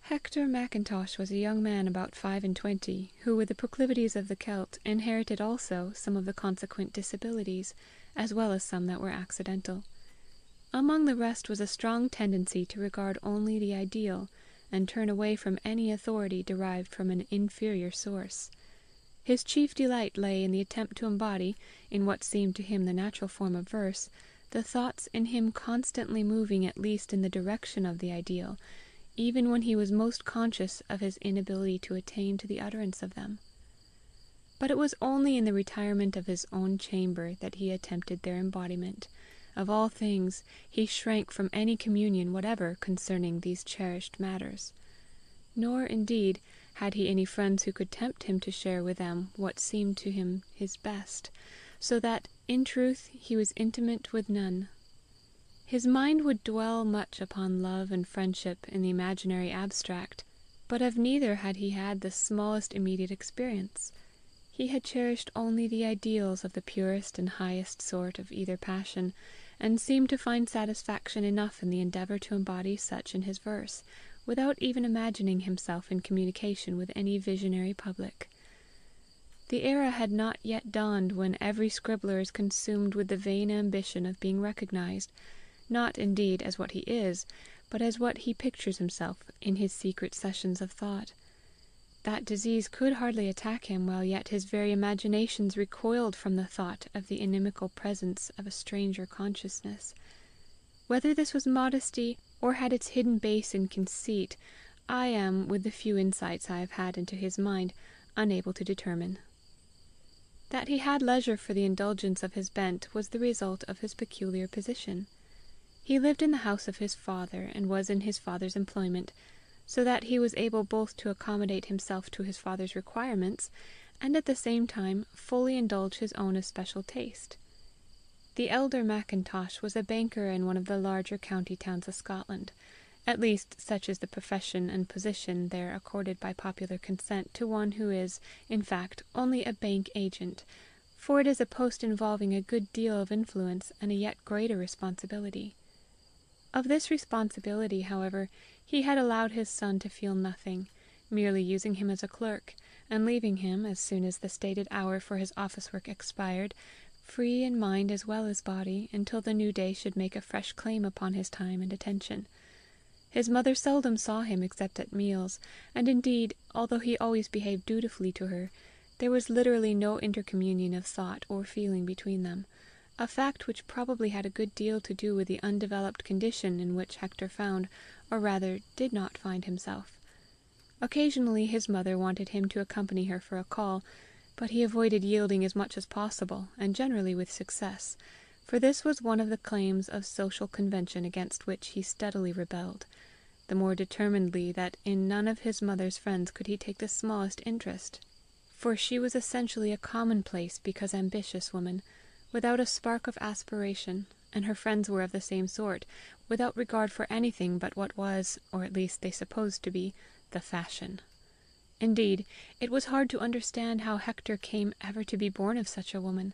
Hector Mackintosh was a young man about 25, who, with the proclivities of the Celt, inherited also some of the consequent disabilities, as well as some that were accidental. Among the rest was a strong tendency to regard only the ideal, and turn away from any authority derived from an inferior source. His chief delight lay in the attempt to embody, in what seemed to him the natural form of verse, the thoughts in him constantly moving at least in the direction of the ideal, even when he was most conscious of his inability to attain to the utterance of them. But it was only in the retirement of his own chamber that he attempted their embodiment. Of all things he shrank from any communion whatever concerning these cherished matters. Nor, indeed, had he any friends who could tempt him to share with them what seemed to him his best, so that, in truth, he was intimate with none. His mind would dwell much upon love and friendship in the imaginary abstract, but of neither had he had the smallest immediate experience. He had cherished only the ideals of the purest and highest sort of either passion, and seemed to find satisfaction enough in the endeavour to embody such in his verse, without even imagining himself in communication with any visionary public. The era had not yet dawned when every scribbler is consumed with the vain ambition of being recognized, not indeed as what he is, but as what he pictures himself in his secret sessions of thought. That disease could hardly attack him while yet his very imaginations recoiled from the thought of the inimical presence of a stranger consciousness. Whether this was modesty, or had its hidden base in conceit, I am, with the few insights I have had into his mind, unable to determine. That he had leisure for the indulgence of his bent was the result of his peculiar position. He lived in the house of his father, and was in his father's employment, so that he was able both to accommodate himself to his father's requirements, and at the same time fully indulge his own especial taste. The elder Mackintosh was a banker in one of the larger county towns of Scotland, at least such is the profession and position there accorded by popular consent to one who is, in fact, only a bank agent, for it is a post involving a good deal of influence and a yet greater responsibility. Of this responsibility, however, he had allowed his son to feel nothing, merely using him as a clerk, and leaving him, as soon as the stated hour for his office work expired, free in mind as well as body, until the new day should make a fresh claim upon his time and attention. His mother seldom saw him except at meals, and indeed, although he always behaved dutifully to her, there was literally no intercommunion of thought or feeling between them, a fact which probably had a good deal to do with the undeveloped condition in which Hector found, or rather did not find himself. Occasionally his mother wanted him to accompany her for a call, but he avoided yielding as much as possible, and generally with success, for this was one of the claims of social convention against which he steadily rebelled, the more determinedly that in none of his mother's friends could he take the smallest interest, for she was essentially a commonplace because ambitious woman, without a spark of aspiration, and her friends were of the same sort, without regard for anything but what was, or at least they supposed to be, the fashion. Indeed, it was hard to understand how Hector came ever to be born of such a woman,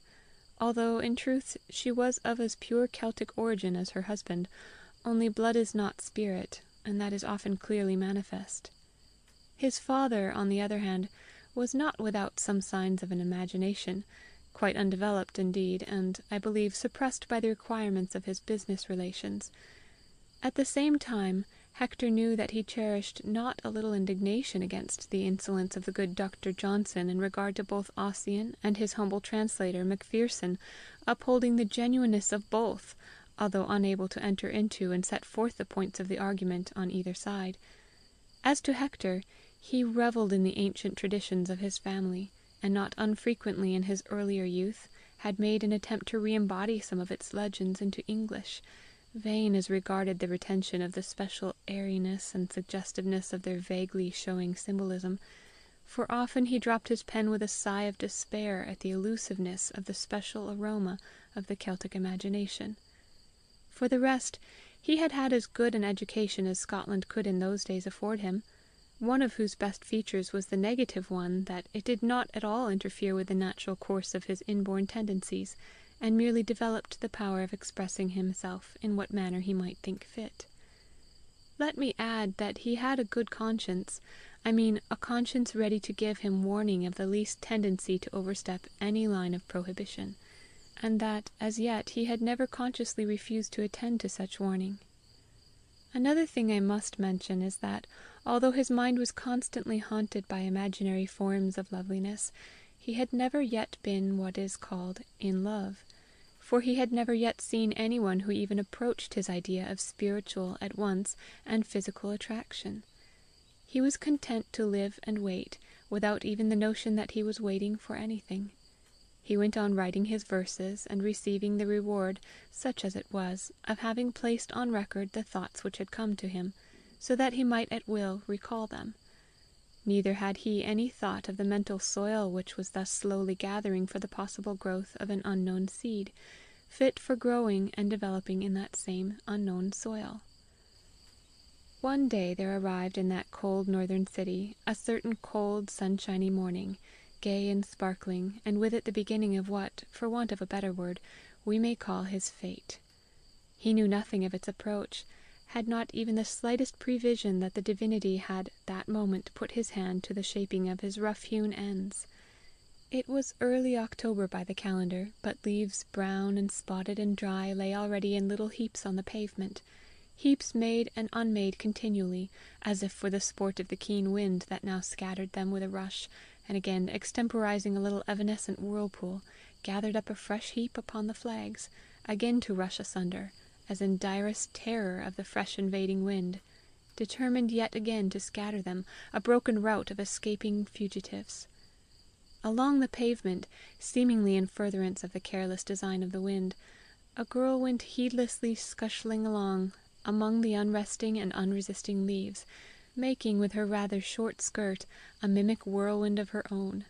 although in truth she was of as pure Celtic origin as her husband, only blood is not spirit, and that is often clearly manifest. His father, on the other hand, was not without some signs of an imagination, quite undeveloped indeed, and, I believe, suppressed by the requirements of his business relations. At the same time, Hector knew that he cherished not a little indignation against the insolence of the good Dr. Johnson in regard to both Ossian and his humble translator Macpherson, upholding the genuineness of both, although unable to enter into and set forth the points of the argument on either side. As to Hector, he revelled in the ancient traditions of his family, and not unfrequently in his earlier youth had made an attempt to re-embody some of its legends into English, vain as regarded the retention of the special airiness and suggestiveness of their vaguely showing symbolism, for often he dropped his pen with a sigh of despair at the elusiveness of the special aroma of the Celtic imagination. For the rest, he had had as good an education as Scotland could in those days afford him, one of whose best features was the negative one that it did not at all interfere with the natural course of his inborn tendencies, and merely developed the power of expressing himself in what manner he might think fit. Let me add that he had a good conscience, I mean a conscience ready to give him warning of the least tendency to overstep any line of prohibition, and that as yet he had never consciously refused to attend to such warning. Another thing I must mention is that, although his mind was constantly haunted by imaginary forms of loveliness, he had never yet been what is called in love, for he had never yet seen anyone who even approached his idea of spiritual at once and physical attraction. He was content to live and wait, without even the notion that he was waiting for anything. He went on writing his verses, and receiving the reward, such as it was, of having placed on record the thoughts which had come to him, so that he might at will recall them. Neither had he any thought of the mental soil which was thus slowly gathering for the possible growth of an unknown seed, fit for growing and developing in that same unknown soil. One day there arrived in that cold northern city a certain cold sunshiny morning, gay and sparkling, and with it the beginning of what, for want of a better word, we may call his fate. He knew nothing of its approach, had not even the slightest prevision that the divinity had that moment put his hand to the shaping of his rough-hewn ends. It was early October by the calendar, but leaves brown and spotted and dry lay already in little heaps on the pavement, heaps made and unmade continually, as if for the sport of the keen wind that now scattered them with a rush, and again extemporizing a little evanescent whirlpool, gathered up a fresh heap upon the flags, again to rush asunder, as in direst terror of the fresh invading wind, determined yet again to scatter them, a broken rout of escaping fugitives. Along the pavement, seemingly in furtherance of the careless design of the wind, a girl went heedlessly scushling along among the unresting and unresisting leaves, making with her rather short skirt a mimic whirlwind of her own.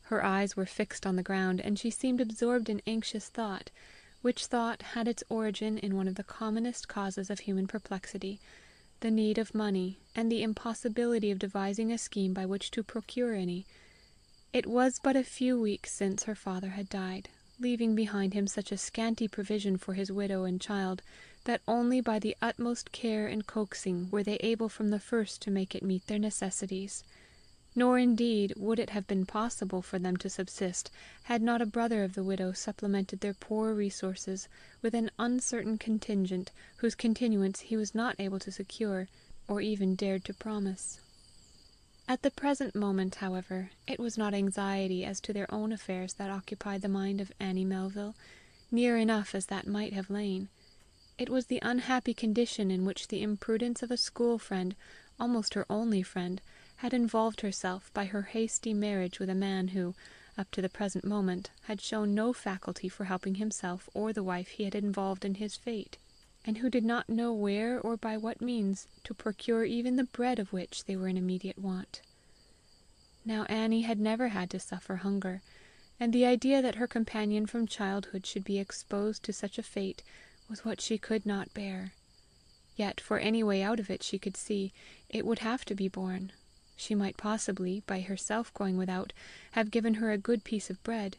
Her eyes were fixed on the ground, and she seemed absorbed in anxious thought, which thought had its origin in one of the commonest causes of human perplexity, the need of money, and the impossibility of devising a scheme by which to procure any. It was but a few weeks since her father had died, leaving behind him such a scanty provision for his widow and child, that only by the utmost care and coaxing were they able from the first to make it meet their necessities. Nor indeed would it have been possible for them to subsist, had not a brother of the widow supplemented their poor resources with an uncertain contingent, whose continuance he was not able to secure, or even dared to promise. At the present moment, however, it was not anxiety as to their own affairs that occupied the mind of Annie Melville, near enough as that might have lain. It was the unhappy condition in which the imprudence of a school friend, almost her only friend, had involved herself by her hasty marriage with a man who, up to the present moment, had shown no faculty for helping himself or the wife he had involved in his fate, and who did not know where or by what means to procure even the bread of which they were in immediate want. Now Annie had never had to suffer hunger, and the idea that her companion from childhood should be exposed to such a fate was what she could not bear. Yet, for any way out of it she could see, it would have to be borne. She might possibly, by herself going without, have given her a good piece of bread,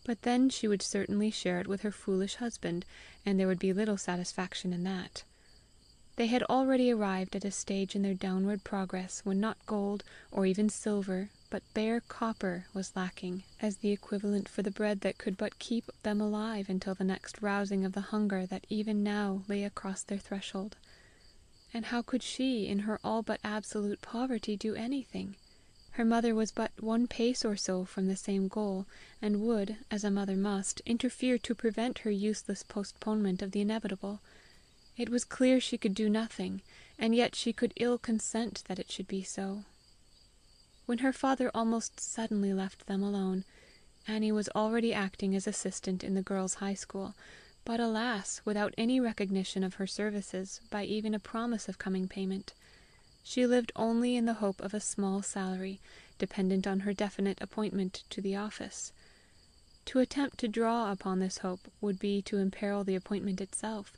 but then she would certainly share it with her foolish husband, and there would be little satisfaction in that. They had already arrived at a stage in their downward progress when not gold or even silver, but bare copper was lacking as the equivalent for the bread that could but keep them alive until the next rousing of the hunger that even now lay across their threshold. And how could she, in her all but absolute poverty, do anything? Her mother was but one pace or so from the same goal, and would, as a mother must, interfere to prevent her useless postponement of the inevitable. It was clear she could do nothing, and yet she could ill consent that it should be so. When her father almost suddenly left them alone, Annie was already acting as assistant in the girls' high school, but alas, without any recognition of her services by even a promise of coming payment. She lived only in the hope of a small salary, dependent on her definite appointment to the office. To attempt to draw upon this hope would be to imperil the appointment itself.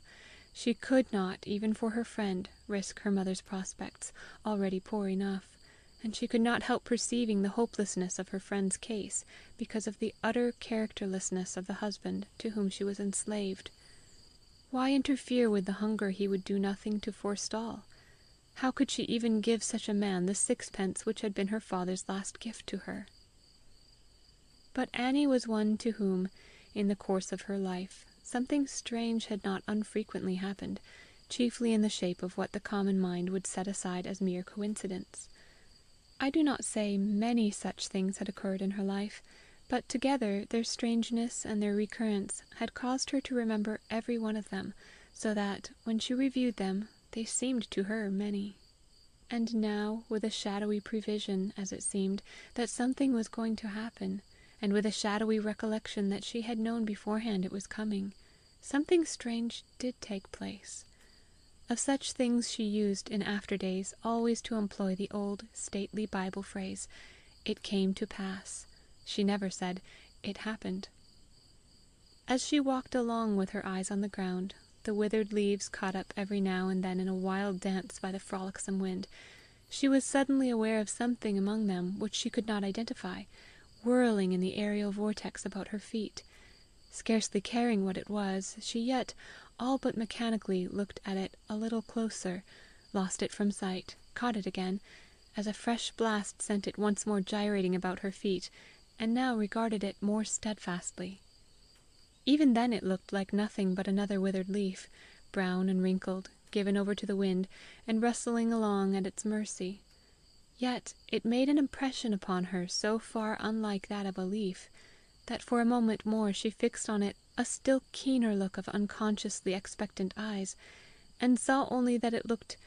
She could not, even for her friend, risk her mother's prospects, already poor enough, and she could not help perceiving the hopelessness of her friend's case, because of the utter characterlessness of the husband to whom she was enslaved. Why interfere with the hunger he would do nothing to forestall? How could she even give such a man the sixpence which had been her father's last gift to her? But Annie was one to whom, in the course of her life, something strange had not unfrequently happened, chiefly in the shape of what the common mind would set aside as mere coincidence. I do not say many such things had occurred in her life, but together their strangeness and their recurrence had caused her to remember every one of them, so that, when she reviewed them, they seemed to her many. And now, with a shadowy prevision, as it seemed, that something was going to happen, and with a shadowy recollection that she had known beforehand it was coming, something strange did take place. Of such things she used in after days always to employ the old stately Bible phrase, "It came to pass." She never said, "It happened." As she walked along with her eyes on the ground, the withered leaves caught up every now and then in a wild dance by the frolicsome wind, she was suddenly aware of something among them which she could not identify, whirling in the aerial vortex about her feet. Scarcely caring what it was, she yet, all but mechanically, looked at it a little closer, lost it from sight, caught it again, as a fresh blast sent it once more gyrating about her feet, and now regarded it more steadfastly. Even then it looked like nothing but another withered leaf, brown and wrinkled, given over to the wind, and rustling along at its mercy. Yet it made an impression upon her so far unlike that of a leaf, that for a moment more she fixed on it a still keener look of unconsciously expectant eyes, and saw only that it looked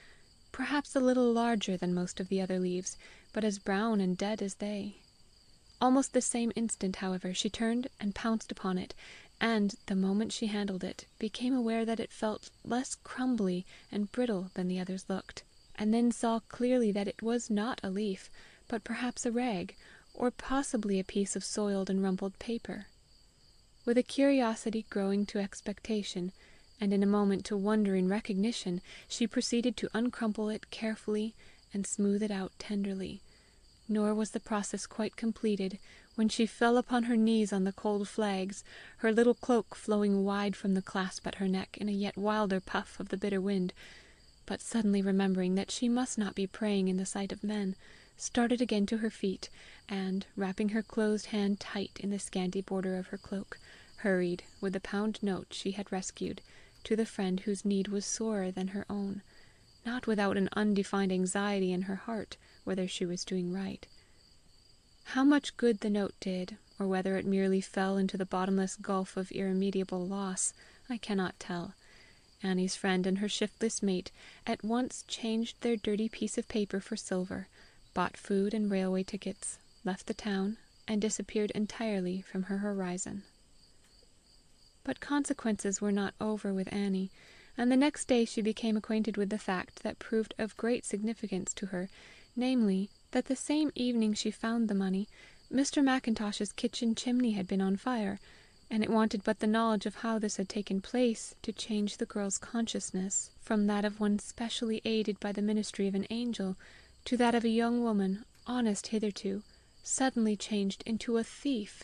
perhaps a little larger than most of the other leaves, but as brown and dead as they. Almost the same instant, however, she turned and pounced upon it, and, the moment she handled it, became aware that it felt less crumbly and brittle than the others looked, and then saw clearly that it was not a leaf, but perhaps a rag, or possibly a piece of soiled and rumpled paper. With a curiosity growing to expectation, and in a moment to wondering recognition, she proceeded to uncrumple it carefully and smooth it out tenderly, nor was the process quite completed when she fell upon her knees on the cold flags, her little cloak flowing wide from the clasp at her neck in a yet wilder puff of the bitter wind, but suddenly remembering that she must not be praying in the sight of men, started again to her feet, and, wrapping her closed hand tight in the scanty border of her cloak, hurried, with the pound note she had rescued, to the friend whose need was sorer than her own, not without an undefined anxiety in her heart whether she was doing right. How much good the note did, or whether it merely fell into the bottomless gulf of irremediable loss, I cannot tell. Annie's friend and her shiftless mate at once changed their dirty piece of paper for silver, bought food and railway tickets, left the town, and disappeared entirely from her horizon. But consequences were not over with Annie, and the next day she became acquainted with the fact that proved of great significance to her, namely, that the same evening she found the money, Mr. Macintosh's kitchen chimney had been on fire, and it wanted but the knowledge of how this had taken place to change the girl's consciousness from that of one specially aided by the ministry of an angel to that of a young woman, honest hitherto, suddenly changed into a thief.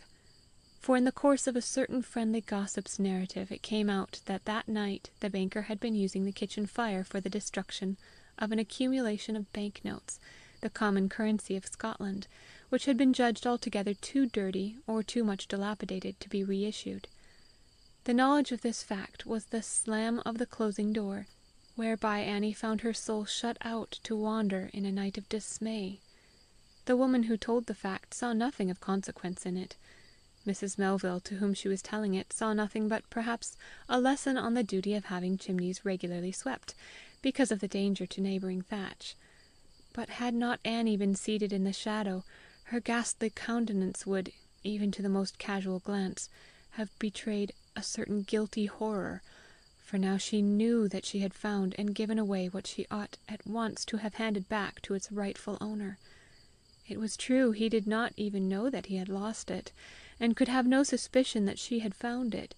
For in the course of a certain friendly gossip's narrative it came out that that night the banker had been using the kitchen fire for the destruction of an accumulation of bank notes, the common currency of Scotland, which had been judged altogether too dirty or too much dilapidated to be reissued. The knowledge of this fact was the slam of the closing door, whereby Annie found her soul shut out to wander in a night of dismay. The woman who told the fact saw nothing of consequence in it. Mrs. Melville, to whom she was telling it, saw nothing but perhaps a lesson on the duty of having chimneys regularly swept, because of the danger to neighbouring thatch. But had not Annie been seated in the shadow, her ghastly countenance would, even to the most casual glance, have betrayed a certain guilty horror, for now she knew that she had found and given away what she ought at once to have handed back to its rightful owner. It was true he did not even know that he had lost it, and could have no suspicion that she had found it.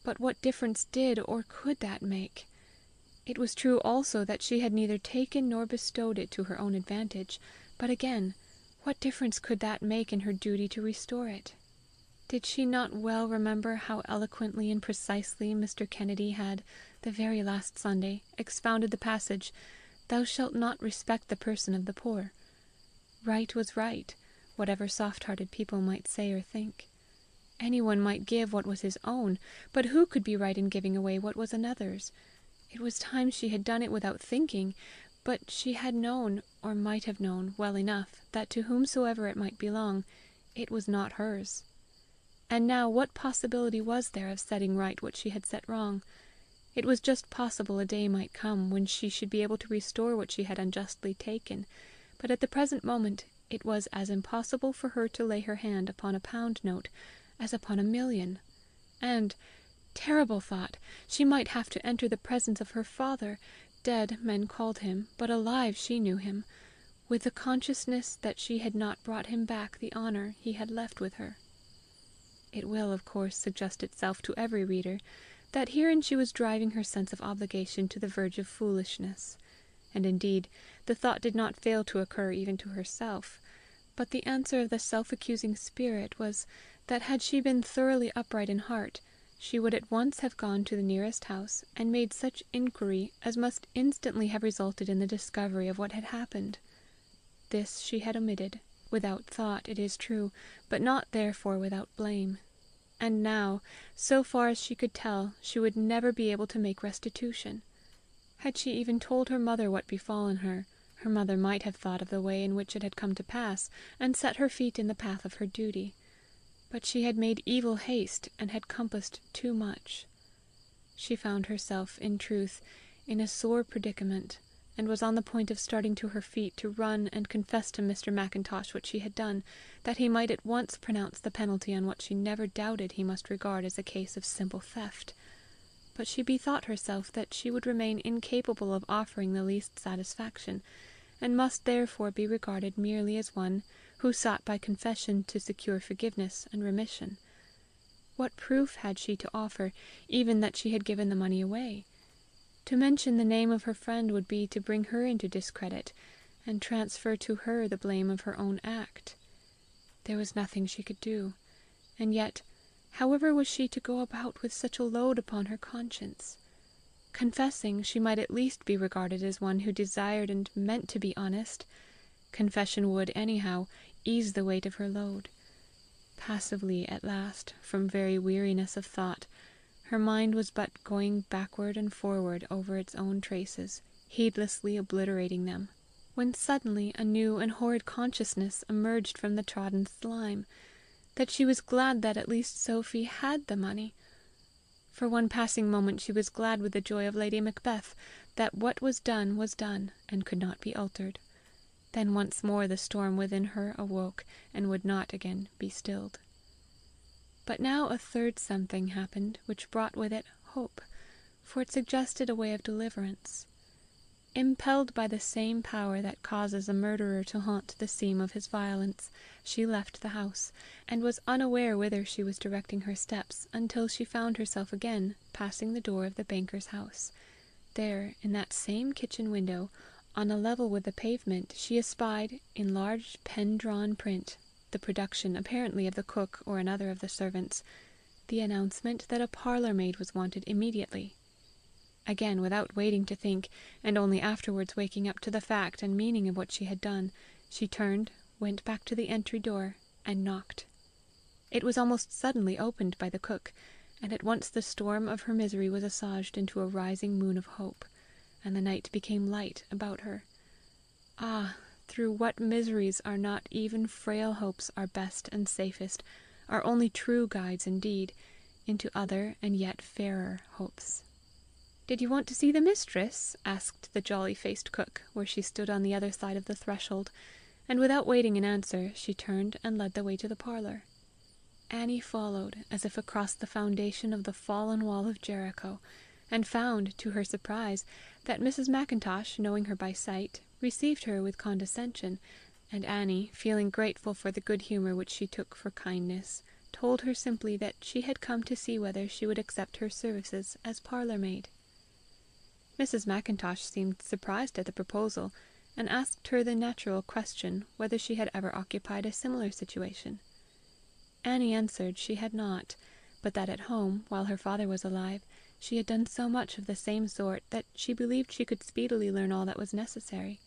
But what difference did or could that make? It was true also that she had neither taken nor bestowed it to her own advantage, but again, what difference could that make in her duty to restore it? Did she not well remember how eloquently and precisely Mr. Kennedy had, the very last Sunday, expounded the passage, Thou shalt not respect the person of the poor. Right was right, whatever soft-hearted people might say or think. Any one might give what was his own, but who could be right in giving away what was another's? It was time she had done it without thinking, but she had known, or might have known, well enough, that to whomsoever it might belong, it was not hers. And now what possibility was there of setting right what she had set wrong? It was just possible a day might come when she should be able to restore what she had unjustly taken, but at the present moment it was as impossible for her to lay her hand upon a pound note as upon a million. And, terrible thought, she might have to enter the presence of her father, dead men called him, but alive she knew him, with the consciousness that she had not brought him back the honour he had left with her. It will, of course, suggest itself to every reader that herein she was driving her sense of obligation to the verge of foolishness, and indeed the thought did not fail to occur even to herself, but the answer of the self-accusing spirit was that had she been thoroughly upright in heart, she would at once have gone to the nearest house and made such inquiry as must instantly have resulted in the discovery of what had happened. This she had omitted, without thought, it is true, but not therefore without blame. And now, so far as she could tell, she would never be able to make restitution. Had she even told her mother what befallen her, her mother might have thought of the way in which it had come to pass, and set her feet in the path of her duty. But she had made evil haste, and had compassed too much. She found herself, in truth, in a sore predicament, and was on the point of starting to her feet to run and confess to Mr. Mackintosh what she had done, that he might at once pronounce the penalty on what she never doubted he must regard as a case of simple theft. But she bethought herself that she would remain incapable of offering the least satisfaction, and must therefore be regarded merely as one who sought by confession to secure forgiveness and remission. What proof had she to offer, even that she had given the money away? To mention the name of her friend would be to bring her into discredit, and transfer to her the blame of her own act. There was nothing she could do, and yet, however was she to go about with such a load upon her conscience? Confessing, she might at least be regarded as one who desired and meant to be honest. Confession would, anyhow, ease the weight of her load. Passively, at last, from very weariness of thought, her mind was but going backward and forward over its own traces, heedlessly obliterating them, when suddenly a new and horrid consciousness emerged from the trodden slime, that she was glad that at least Sophie had the money. For one passing moment she was glad with the joy of Lady Macbeth, that what was done and could not be altered. Then once more the storm within her awoke, and would not again be stilled. But now a third something happened, which brought with it hope, for it suggested a way of deliverance. Impelled by the same power that causes a murderer to haunt the scene of his violence, she left the house, and was unaware whither she was directing her steps, until she found herself again passing the door of the banker's house. There, in that same kitchen window, on a level with the pavement, she espied, in large pen-drawn print, the production apparently of the cook or another of the servants, the announcement that a parlour-maid was wanted immediately. Again, without waiting to think, and only afterwards waking up to the fact and meaning of what she had done, she turned, went back to the entry door, and knocked. It was almost suddenly opened by the cook, and at once the storm of her misery was assuaged into a rising moon of hope, and the night became light about her. Ah, through what miseries are not even frail hopes our best and safest, our only true guides indeed, into other and yet fairer hopes. "Did you want to see the mistress?" asked the jolly-faced cook, where she stood on the other side of the threshold, and without waiting an answer, she turned and led the way to the parlour. Annie followed, as if across the foundation of the fallen wall of Jericho, and found, to her surprise, that Mrs. Mackintosh, knowing her by sight, received her with condescension, and Annie, feeling grateful for the good humour which she took for kindness, told her simply that she had come to see whether she would accept her services as parlour-maid. Mrs. Mackintosh seemed surprised at the proposal, and asked her the natural question whether she had ever occupied a similar situation. Annie answered she had not, but that at home, while her father was alive, She had done so much of the same sort, that she believed she could speedily learn all that was necessary.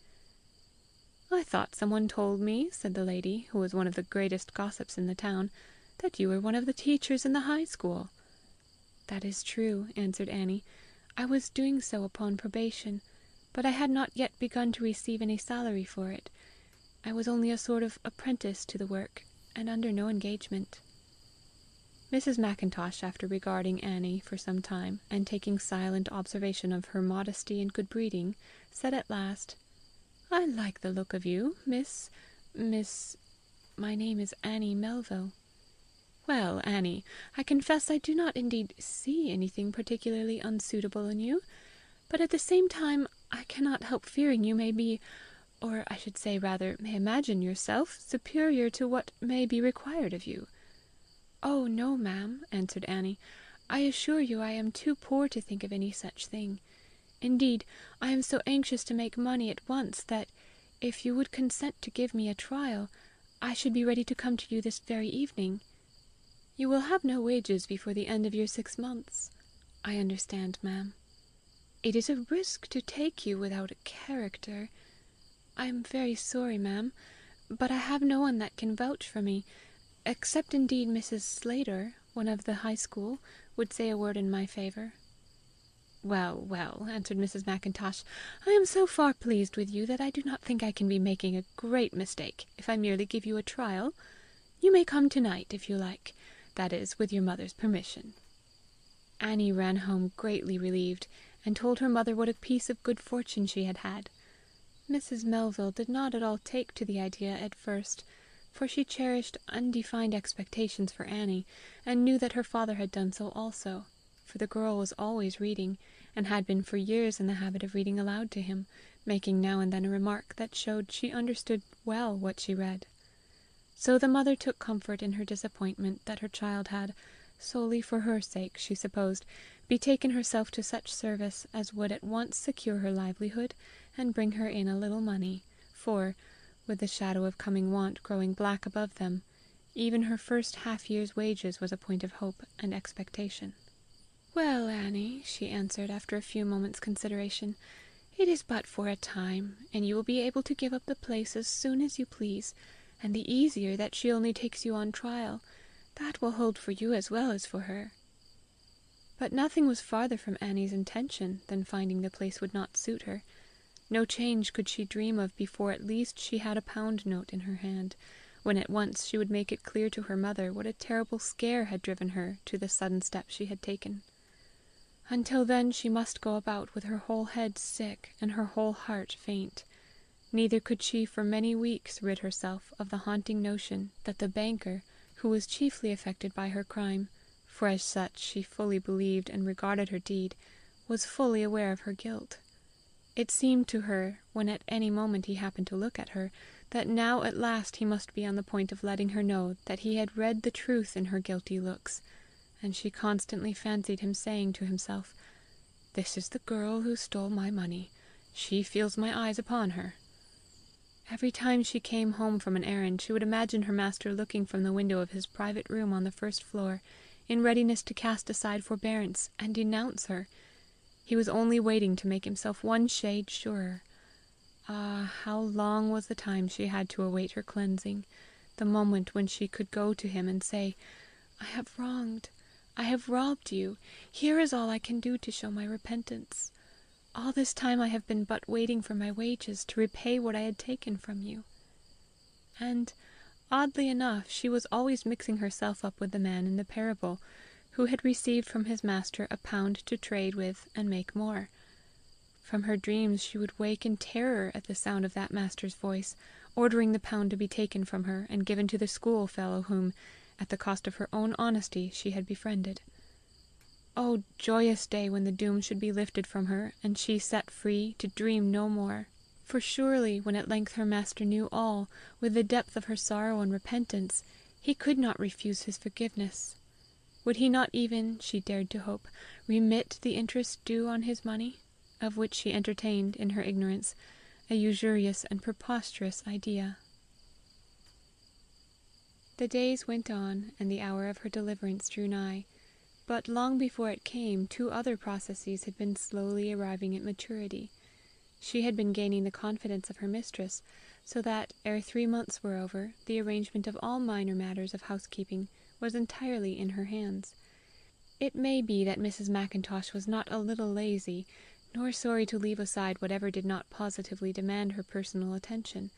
"I thought some one told me," said the lady, who was one of the greatest gossips in the town, "that you were one of the teachers in the high school." "That is true," answered Annie. "I was doing so upon probation, but I had not yet begun to receive any salary for it. I was only a sort of apprentice to the work, and under no engagement." Mrs. Macintosh, after regarding Annie for some time, and taking silent observation of her modesty and good breeding, said at last, "I like the look of you, Miss. My name is Annie Melville." "Well, Annie, I confess I do not indeed see anything particularly unsuitable in you, but at the same time I cannot help fearing you may be, or I should say rather may imagine yourself superior to what may be required of you." "Oh, no, ma'am," answered Annie. "I assure you I am too poor to think of any such thing. Indeed, I am so anxious to make money at once, that, if you would consent to give me a trial, I should be ready to come to you this very evening." "You will have no wages before the end of your 6 months." "I understand, ma'am." "It is a risk to take you without a character. I am very sorry, ma'am, but I have no one that can vouch for me, except indeed Mrs. Slater, one of the high school, would say a word in my favour." "Well, well," answered Mrs. Macintosh, "I am so far pleased with you that I do not think I can be making a great mistake if I merely give you a trial. You may come tonight if you like, that is, with your mother's permission." Annie ran home greatly relieved, and told her mother what a piece of good fortune she had had. Mrs. Melville did not at all take to the idea at first, for she cherished undefined expectations for Annie, and knew that her father had done so also, for the girl was always reading, and had been for years in the habit of reading aloud to him, making now and then a remark that showed she understood well what she read. So the mother took comfort in her disappointment that her child had, solely for her sake, she supposed, betaken herself to such service as would at once secure her livelihood and bring her in a little money, for, with the shadow of coming want growing black above them, even her first half-year's wages was a point of hope and expectation. "Well, Annie," she answered, after a few moments' consideration, "it is but for a time, and you will be able to give up the place as soon as you please, and the easier that she only takes you on trial. That will hold for you as well as for her." But nothing was farther from Annie's intention than finding the place would not suit her. No change could she dream of before at least she had a pound note in her hand, when at once she would make it clear to her mother what a terrible scare had driven her to the sudden step she had taken. Until then she must go about with her whole head sick and her whole heart faint. Neither could she for many weeks rid herself of the haunting notion that the banker, who was chiefly affected by her crime, for as such she fully believed and regarded her deed, was fully aware of her guilt. It seemed to her, when at any moment he happened to look at her, that now at last he must be on the point of letting her know that he had read the truth in her guilty looks, and she constantly fancied him saying to himself, "This is the girl who stole my money. She feels my eyes upon her." Every time she came home from an errand, she would imagine her master looking from the window of his private room on the first floor, in readiness to cast aside forbearance and denounce her. He was only waiting to make himself one shade surer. Ah, how long was the time she had to await her cleansing, the moment when she could go to him and say, "I have wronged, I have robbed you. Here is all I can do to show my repentance. All this time I have been but waiting for my wages to repay what I had taken from you." And, oddly enough, she was always mixing herself up with the man in the parable, who had received from his master a pound to trade with and make more. From her dreams she would wake in terror at the sound of that master's voice, ordering the pound to be taken from her and given to the schoolfellow whom, at the cost of her own honesty, she had befriended. Oh, joyous day when the doom should be lifted from her, and she set free to dream no more! For surely, when at length her master knew all, with the depth of her sorrow and repentance, he could not refuse his forgiveness. Would he not even, she dared to hope, remit the interest due on his money, of which she entertained, in her ignorance, a usurious and preposterous idea? The days went on, and the hour of her deliverance drew nigh. But long before it came, two other processes had been slowly arriving at maturity. She had been gaining the confidence of her mistress, so that, ere 3 months were over, the arrangement of all minor matters of housekeeping was entirely in her hands. It may be that Mrs. Mackintosh was not a little lazy, nor sorry to leave aside whatever did not positively demand her personal attention.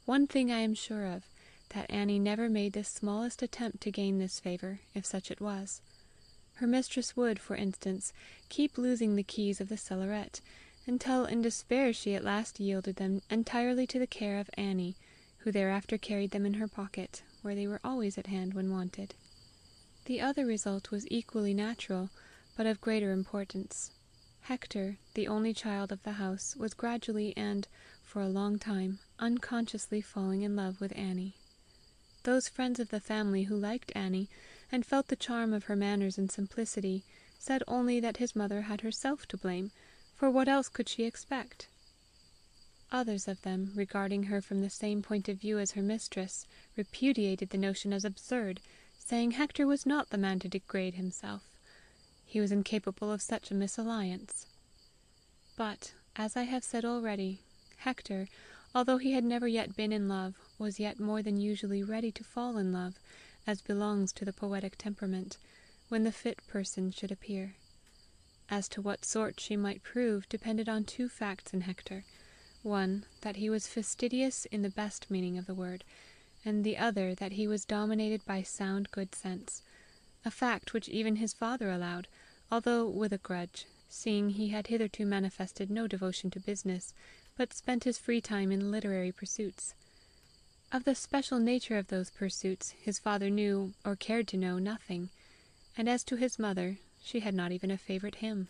One thing I am sure of, that Annie never made the smallest attempt to gain this favour, if such it was. Her mistress would, for instance, keep losing the keys of the cellaret, until in despair she at last yielded them entirely to the care of Annie, who thereafter carried them in her pocket, where they were always at hand when wanted. The other result was equally natural, but of greater importance. Hector, the only child of the house, was gradually and, for a long time, unconsciously falling in love with Annie. Those friends of the family who liked Annie, and felt the charm of her manners and simplicity, said only that his mother had herself to blame, for what else could she expect? Others of them, regarding her from the same point of view as her mistress, repudiated the notion as absurd, saying Hector was not the man to degrade himself. He was incapable of such a misalliance. But, as I have said already, Hector, although he had never yet been in love, was yet more than usually ready to fall in love, as belongs to the poetic temperament, when the fit person should appear. As to what sort she might prove depended on two facts in Hector: one, that he was fastidious in the best meaning of the word, and the other, that he was dominated by sound good sense, a fact which even his father allowed, although with a grudge, seeing he had hitherto manifested no devotion to business, but spent his free time in literary pursuits. Of the special nature of those pursuits his father knew, or cared to know, nothing, and as to his mother, she had not even a favourite hymn.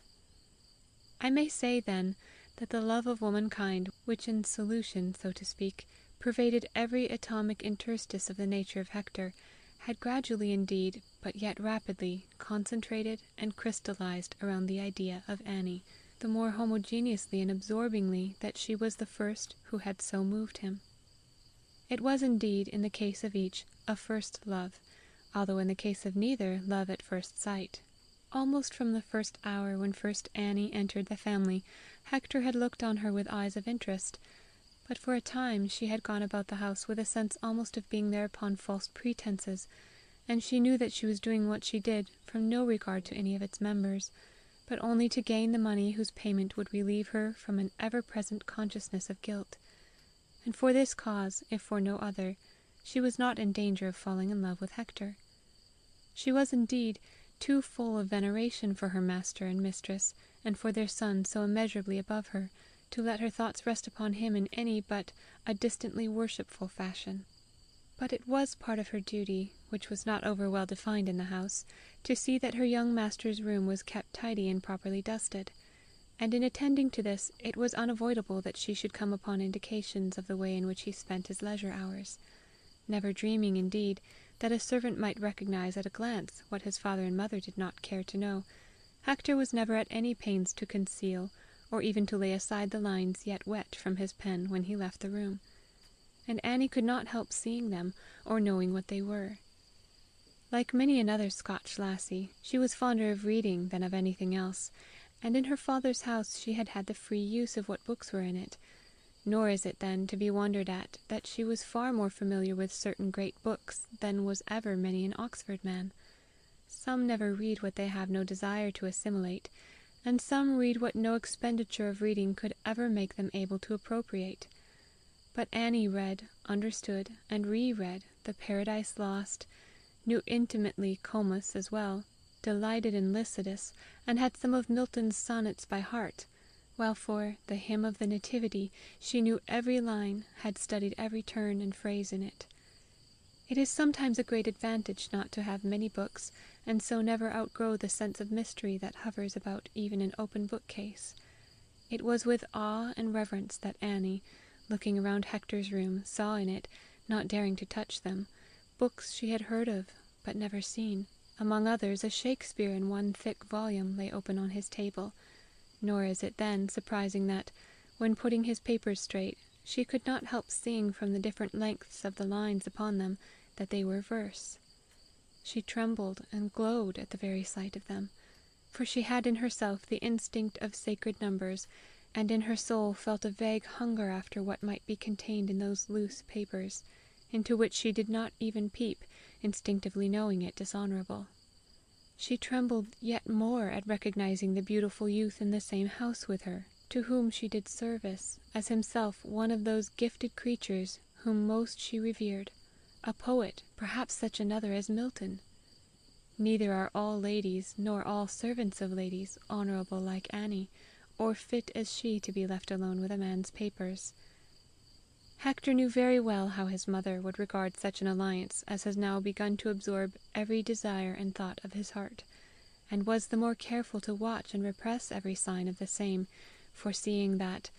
I may say, then, that the love of womankind, which in solution, so to speak, pervaded every atomic interstice of the nature of Hector, had gradually indeed, but yet rapidly, concentrated and crystallized around the idea of Annie, the more homogeneously and absorbingly that she was the first who had so moved him. It was indeed, in the case of each, a first love, although in the case of neither, love at first sight. Almost from the first hour when first Annie entered the family, Hector had looked on her with eyes of interest, but for a time she had gone about the house with a sense almost of being there upon false pretenses, and she knew that she was doing what she did from no regard to any of its members, but only to gain the money whose payment would relieve her from an ever-present consciousness of guilt. And for this cause, if for no other, she was not in danger of falling in love with Hector. She was indeed too full of veneration for her master and mistress, and for their son so immeasurably above her, to let her thoughts rest upon him in any but a distantly worshipful fashion. But it was part of her duty, which was not over well defined in the house, to see that her young master's room was kept tidy and properly dusted, and in attending to this it was unavoidable that she should come upon indications of the way in which he spent his leisure hours, never dreaming, indeed, that a servant might recognize at a glance what his father and mother did not care to know. Hector was never at any pains to conceal, or even to lay aside the lines yet wet from his pen when he left the room, and Annie could not help seeing them, or knowing what they were. Like many another Scotch lassie, she was fonder of reading than of anything else, and in her father's house she had had the free use of what books were in it, nor is it then to be wondered at that she was far more familiar with certain great books than was ever many an Oxford man. Some never read what they have no desire to assimilate, and some read what no expenditure of reading could ever make them able to appropriate. But Annie read, understood, and re-read the Paradise Lost, knew intimately Comus as well, delighted in Lycidas, and had some of Milton's sonnets by heart, while for the Hymn of the Nativity she knew every line, had studied every turn and phrase in it. It is sometimes a great advantage not to have many books, and so never outgrow the sense of mystery that hovers about even an open bookcase. It was with awe and reverence that Annie, looking around Hector's room, saw in it, not daring to touch them, books she had heard of, but never seen. Among others, a Shakespeare in one thick volume lay open on his table, nor is it then surprising that, when putting his papers straight, she could not help seeing from the different lengths of the lines upon them that they were verse. She trembled and glowed at the very sight of them, for she had in herself the instinct of sacred numbers, and in her soul felt a vague hunger after what might be contained in those loose papers, into which she did not even peep, instinctively knowing it dishonorable. She trembled yet more at recognizing the beautiful youth in the same house with her, to whom she did service, as himself one of those gifted creatures whom most she revered, a poet, perhaps such another as Milton. Neither are all ladies, nor all servants of ladies, honorable like Annie, or fit as she to be left alone with a man's papers. Hector knew very well how his mother would regard such an alliance as has now begun to absorb every desire and thought of his heart, and was the more careful to watch and repress every sign of the same, foreseeing that,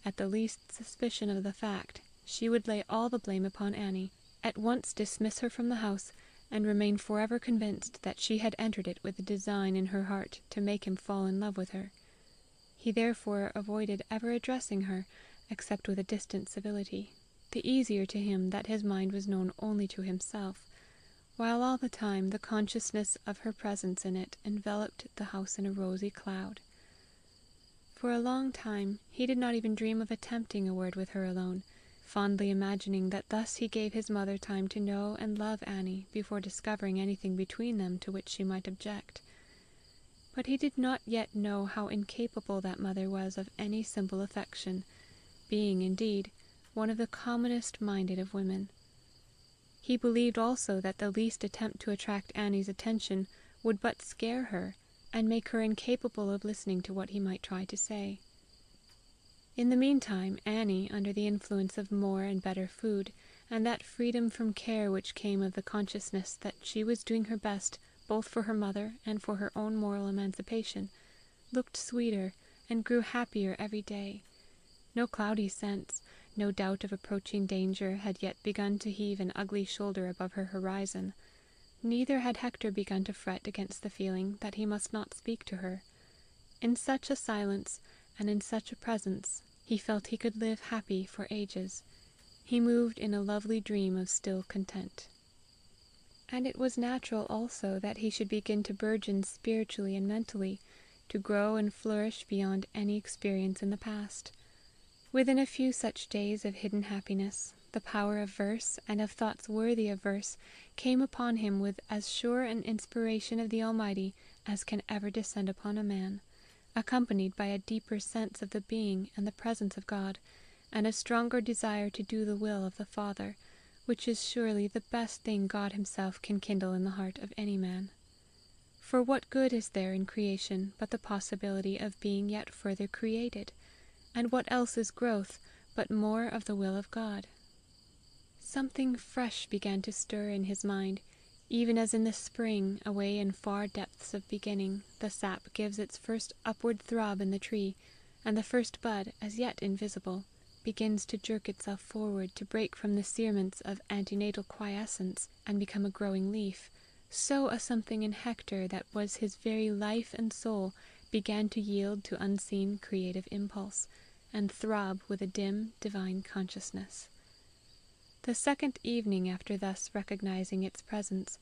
at the least suspicion of the fact, she would lay all the blame upon Annie, at once dismiss her from the house, and remain forever convinced that she had entered it with a design in her heart to make him fall in love with her. He therefore avoided ever addressing her, except with a distant civility, the easier to him that his mind was known only to himself, while all the time the consciousness of her presence in it enveloped the house in a rosy cloud. For a long time he did not even dream of attempting a word with her alone, fondly imagining that thus he gave his mother time to know and love Annie before discovering anything between them to which she might object. But he did not yet know how incapable that mother was of any simple affection, being, indeed, one of the commonest minded of women. He believed also that the least attempt to attract Annie's attention would but scare her, and make her incapable of listening to what he might try to say. In the meantime, Annie, under the influence of more and better food, and that freedom from care which came of the consciousness that she was doing her best both for her mother and for her own moral emancipation, looked sweeter and grew happier every day. No cloudy sense, no doubt of approaching danger had yet begun to heave an ugly shoulder above her horizon. Neither had Hector begun to fret against the feeling that he must not speak to her. In such a silence, and in such a presence, he felt he could live happy for ages. He moved in a lovely dream of still content. And it was natural also that he should begin to burgeon spiritually and mentally, to grow and flourish beyond any experience in the past. Within a few such days of hidden happiness, the power of verse, and of thoughts worthy of verse, came upon him with as sure an inspiration of the Almighty as can ever descend upon a man, accompanied by a deeper sense of the being and the presence of God, and a stronger desire to do the will of the Father, which is surely the best thing God himself can kindle in the heart of any man. For what good is there in creation but the possibility of being yet further created? And what else is growth but more of the will of God? Something fresh began to stir in his mind, even as in the spring, away in far depths of beginning, the sap gives its first upward throb in the tree, and the first bud, as yet invisible, begins to jerk itself forward to break from the cerements of antenatal quiescence and become a growing leaf. So a something in Hector that was his very life and soul began to yield to unseen creative impulse, and throb with a dim divine consciousness. The second evening after thus recognizing its presence,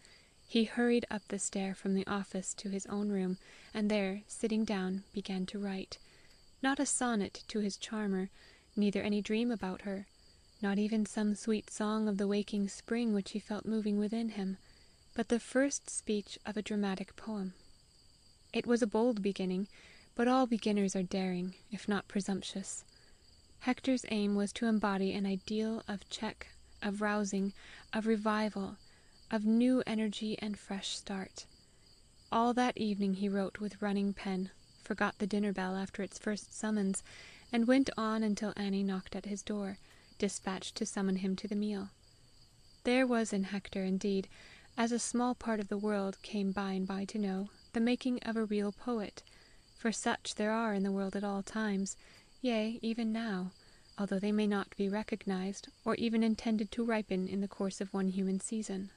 he hurried up the stair from the office to his own room, and there, sitting down, began to write, not a sonnet to his charmer, neither any dream about her, not even some sweet song of the waking spring which he felt moving within him, but the first speech of a dramatic poem. It was a bold beginning, but all beginners are daring, if not presumptuous. Hector's aim was to embody an ideal of check, of rousing, of revival, of new energy and fresh start. All that evening he wrote with running pen, forgot the dinner bell after its first summons, and went on until Annie knocked at his door, dispatched to summon him to the meal. There was in Hector, indeed, as a small part of the world came by and by to know, the making of a real poet, for such there are in the world at all times, yea, even now, although they may not be recognized, or even intended to ripen in the course of one human season.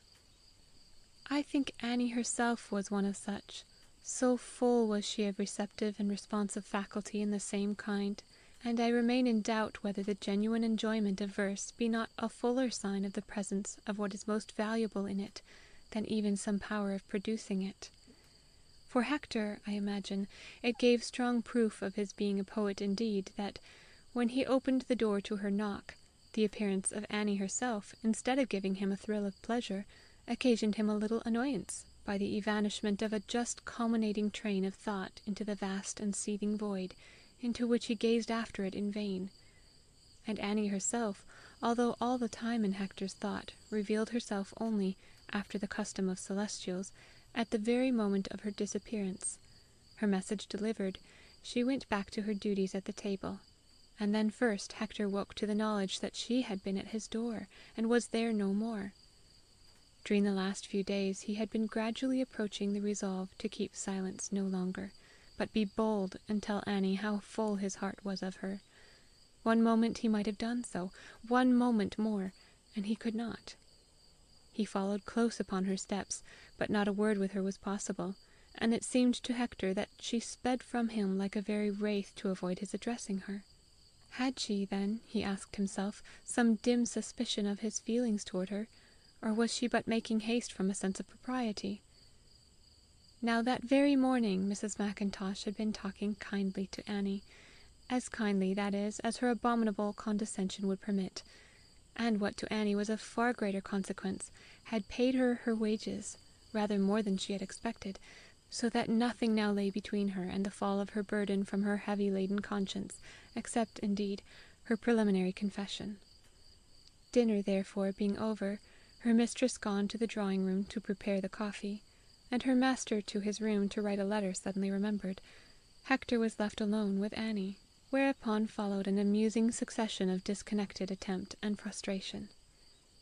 I think Annie herself was one of such, so full was she of receptive and responsive faculty in the same kind, and I remain in doubt whether the genuine enjoyment of verse be not a fuller sign of the presence of what is most valuable in it than even some power of producing it. For Hector, I imagine, it gave strong proof of his being a poet indeed, that, when he opened the door to her knock, the appearance of Annie herself, instead of giving him a thrill of pleasure, occasioned him a little annoyance, by the evanishment of a just culminating train of thought into the vast and seething void, into which he gazed after it in vain. And Annie herself, although all the time in Hector's thought, revealed herself only, after the custom of celestials, at the very moment of her disappearance. Her message delivered, she went back to her duties at the table, and then first Hector woke to the knowledge that she had been at his door, and was there no more. During the last few days he had been gradually approaching the resolve to keep silence no longer, but be bold and tell Annie how full his heart was of her. One moment he might have done so, one moment more, and he could not. He followed close upon her steps, but not a word with her was possible, and it seemed to Hector that she sped from him like a very wraith to avoid his addressing her. Had she, then, he asked himself, some dim suspicion of his feelings toward her, or was she but making haste from a sense of propriety? Now that very morning Mrs. Mackintosh had been talking kindly to Annie, as kindly, that is, as her abominable condescension would permit, and what to Annie was of far greater consequence, had paid her her wages, rather more than she had expected, so that nothing now lay between her and the fall of her burden from her heavy-laden conscience, except, indeed, her preliminary confession. Dinner, therefore, being over, her mistress gone to the drawing-room to prepare the coffee, and her master to his room to write a letter suddenly remembered, Hector was left alone with Annie, whereupon followed an amusing succession of disconnected attempt and frustration.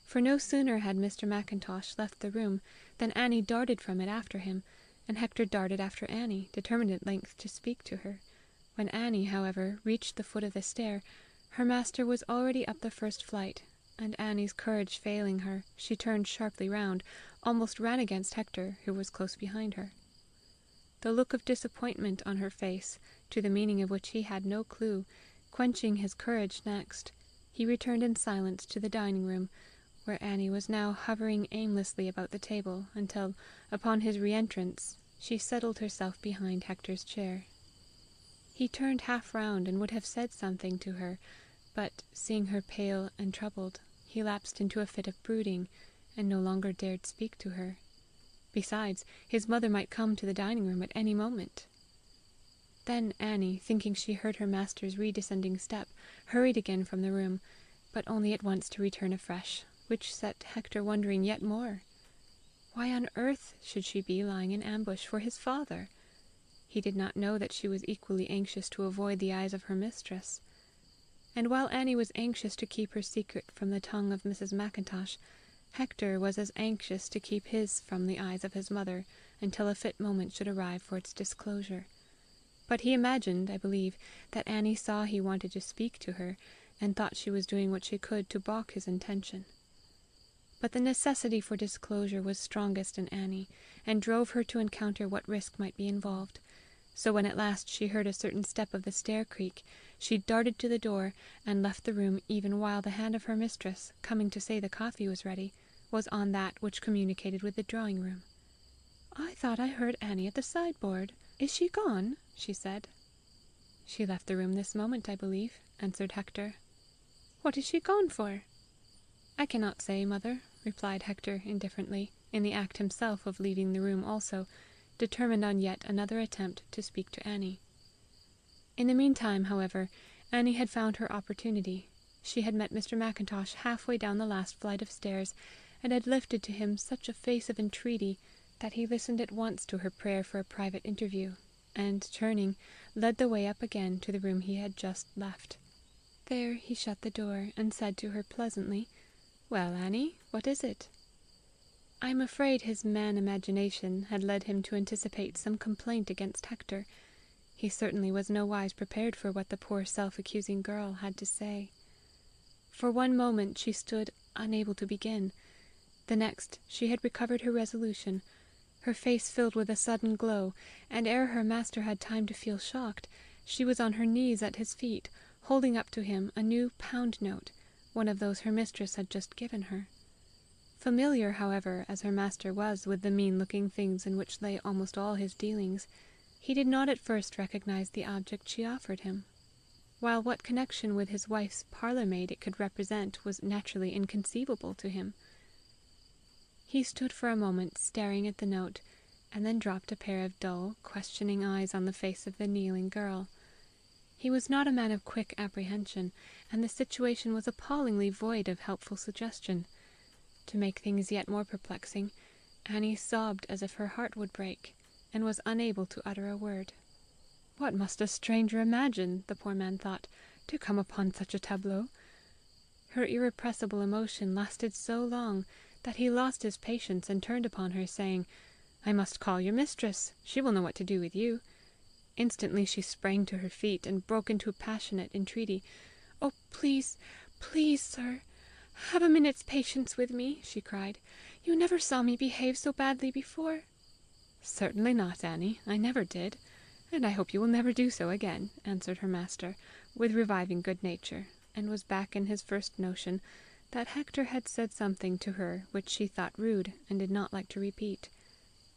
For no sooner had Mr. Mackintosh left the room than Annie darted from it after him, and Hector darted after Annie, determined at length to speak to her. When Annie, however, reached the foot of the stair, her master was already up the first flight, and Annie's courage failing her, she turned sharply round, almost ran against Hector, who was close behind her. The look of disappointment on her face, to the meaning of which he had no clue, quenching his courage next, he returned in silence to the dining-room, where Annie was now hovering aimlessly about the table, until, upon his re-entrance, she settled herself behind Hector's chair. He turned half round and would have said something to her, but, seeing her pale and troubled, he lapsed into a fit of brooding, and no longer dared speak to her. Besides, his mother might come to the dining-room at any moment. Then Annie, thinking she heard her master's redescending step, hurried again from the room, but only at once to return afresh, which set Hector wondering yet more. Why on earth should she be lying in ambush for his father? He did not know that she was equally anxious to avoid the eyes of her mistress. And while Annie was anxious to keep her secret from the tongue of Mrs. Mackintosh, Hector was as anxious to keep his from the eyes of his mother, until a fit moment should arrive for its disclosure. But he imagined, I believe, that Annie saw he wanted to speak to her, and thought she was doing what she could to balk his intention. But the necessity for disclosure was strongest in Annie, and drove her to encounter what risk might be involved. So when at last she heard a certain step of the stair creak, she darted to the door, and left the room even while the hand of her mistress, coming to say the coffee was ready, was on that which communicated with the drawing-room. "I thought I heard Annie at the sideboard. Is she gone?" she said. "She left the room this moment, I believe," answered Hector. "What is she gone for?" "I cannot say, mother," replied Hector indifferently, in the act himself of leaving the room also, determined on yet another attempt to speak to Annie. In the meantime, however, Annie had found her opportunity. She had met Mr. Mackintosh halfway down the last flight of stairs, and had lifted to him such a face of entreaty that he listened at once to her prayer for a private interview, and, turning, led the way up again to the room he had just left. There he shut the door, and said to her pleasantly, "Well, Annie, what is it?" I am afraid his man-imagination had led him to anticipate some complaint against Hector. He certainly was nowise prepared for what the poor self-accusing girl had to say. For one moment she stood unable to begin. The next she had recovered her resolution, her face filled with a sudden glow, and ere her master had time to feel shocked, she was on her knees at his feet, holding up to him a new pound-note, one of those her mistress had just given her. Familiar, however, as her master was with the mean-looking things in which lay almost all his dealings, he did not at first recognize the object she offered him, while what connection with his wife's parlour-maid it could represent was naturally inconceivable to him. He stood for a moment staring at the note, and then dropped a pair of dull, questioning eyes on the face of the kneeling girl. He was not a man of quick apprehension, and the situation was appallingly void of helpful suggestion. To make things yet more perplexing, Annie sobbed as if her heart would break, and was unable to utter a word. What must a stranger imagine, the poor man thought, to come upon such a tableau? Her irrepressible emotion lasted so long that he lost his patience and turned upon her, saying, "I must call your mistress. She will know what to do with you." Instantly she sprang to her feet, and broke into passionate entreaty. "Oh, please, please, sir, have a minute's patience with me," she cried. "You never saw me behave so badly before." "Certainly not, Annie. I never did, and I hope you will never do so again," answered her master, with reviving good nature, and was back in his first notion that Hector had said something to her which she thought rude, and did not like to repeat.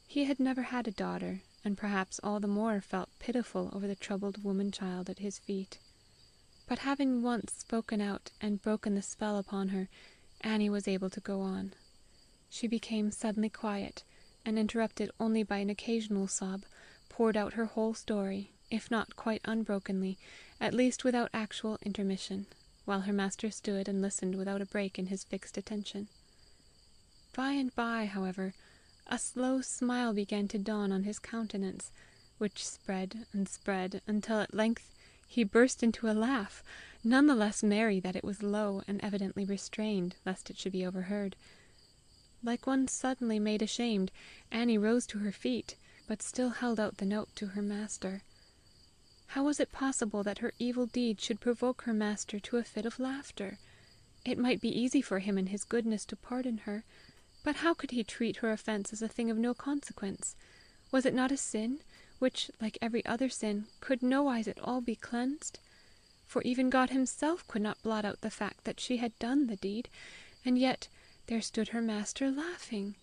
He had never had a daughter, and perhaps all the more felt pitiful over the troubled woman-child at his feet. But having once spoken out and broken the spell upon her, Annie was able to go on. She became suddenly quiet, and interrupted only by an occasional sob, poured out her whole story, if not quite unbrokenly, at least without actual intermission, while her master stood and listened without a break in his fixed attention. By and by, however, a slow smile began to dawn on his countenance, which spread and spread, until at length he burst into a laugh, none the less merry that it was low and evidently restrained, lest it should be overheard. Like one suddenly made ashamed, Annie rose to her feet, but still held out the note to her master. How was it possible that her evil deed should provoke her master to a fit of laughter? It might be easy for him in his goodness to pardon her, but how could he treat her offence as a thing of no consequence? Was it not a sin, which, like every other sin, could nowise at all be cleansed? For even God himself could not blot out the fact that she had done the deed, and yet there stood her master laughing.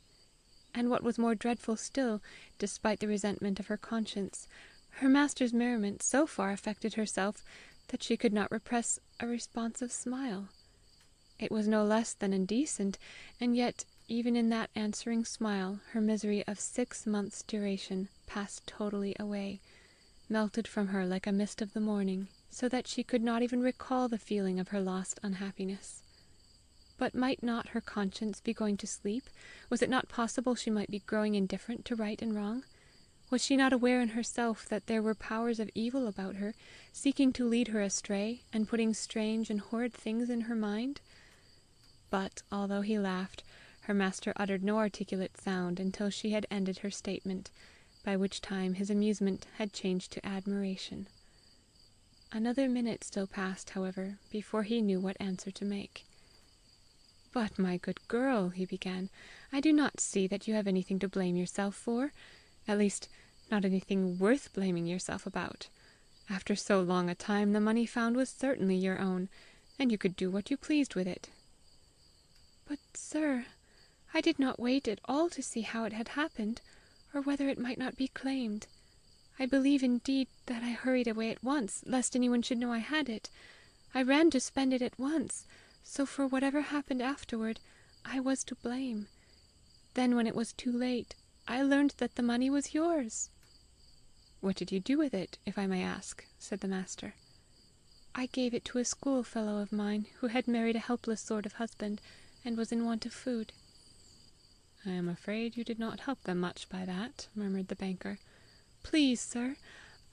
And what was more dreadful still, despite the resentment of her conscience, her master's merriment so far affected herself that she could not repress a responsive smile. It was no less than indecent, and yet even in that answering smile her misery of 6 months' duration passed totally away, melted from her like a mist of the morning, so that she could not even recall the feeling of her lost unhappiness. But might not her conscience be going to sleep? Was it not possible she might be growing indifferent to right and wrong? Was she not aware in herself that there were powers of evil about her, seeking to lead her astray, and putting strange and horrid things in her mind? But, although he laughed, her master uttered no articulate sound until she had ended her statement, by which time his amusement had changed to admiration. Another minute still passed, however, before he knew what answer to make. "But, my good girl," he began, "I do not see that you have anything to blame yourself for, at least not anything worth blaming yourself about. After so long a time, the money found was certainly your own, and you could do what you pleased with it." "But, sir, I did not wait at all to see how it had happened, or whether it might not be claimed. I believe, indeed, that I hurried away at once, lest anyone should know I had it. I ran to spend it at once, so for whatever happened afterward, I was to blame. Then, when it was too late, I learned that the money was yours." "What did you do with it, if I may ask?" said the master. "I gave it to a schoolfellow of mine, who had married a helpless sort of husband, and was in want of food." "I am afraid you did not help them much by that," murmured the banker. "Please, sir,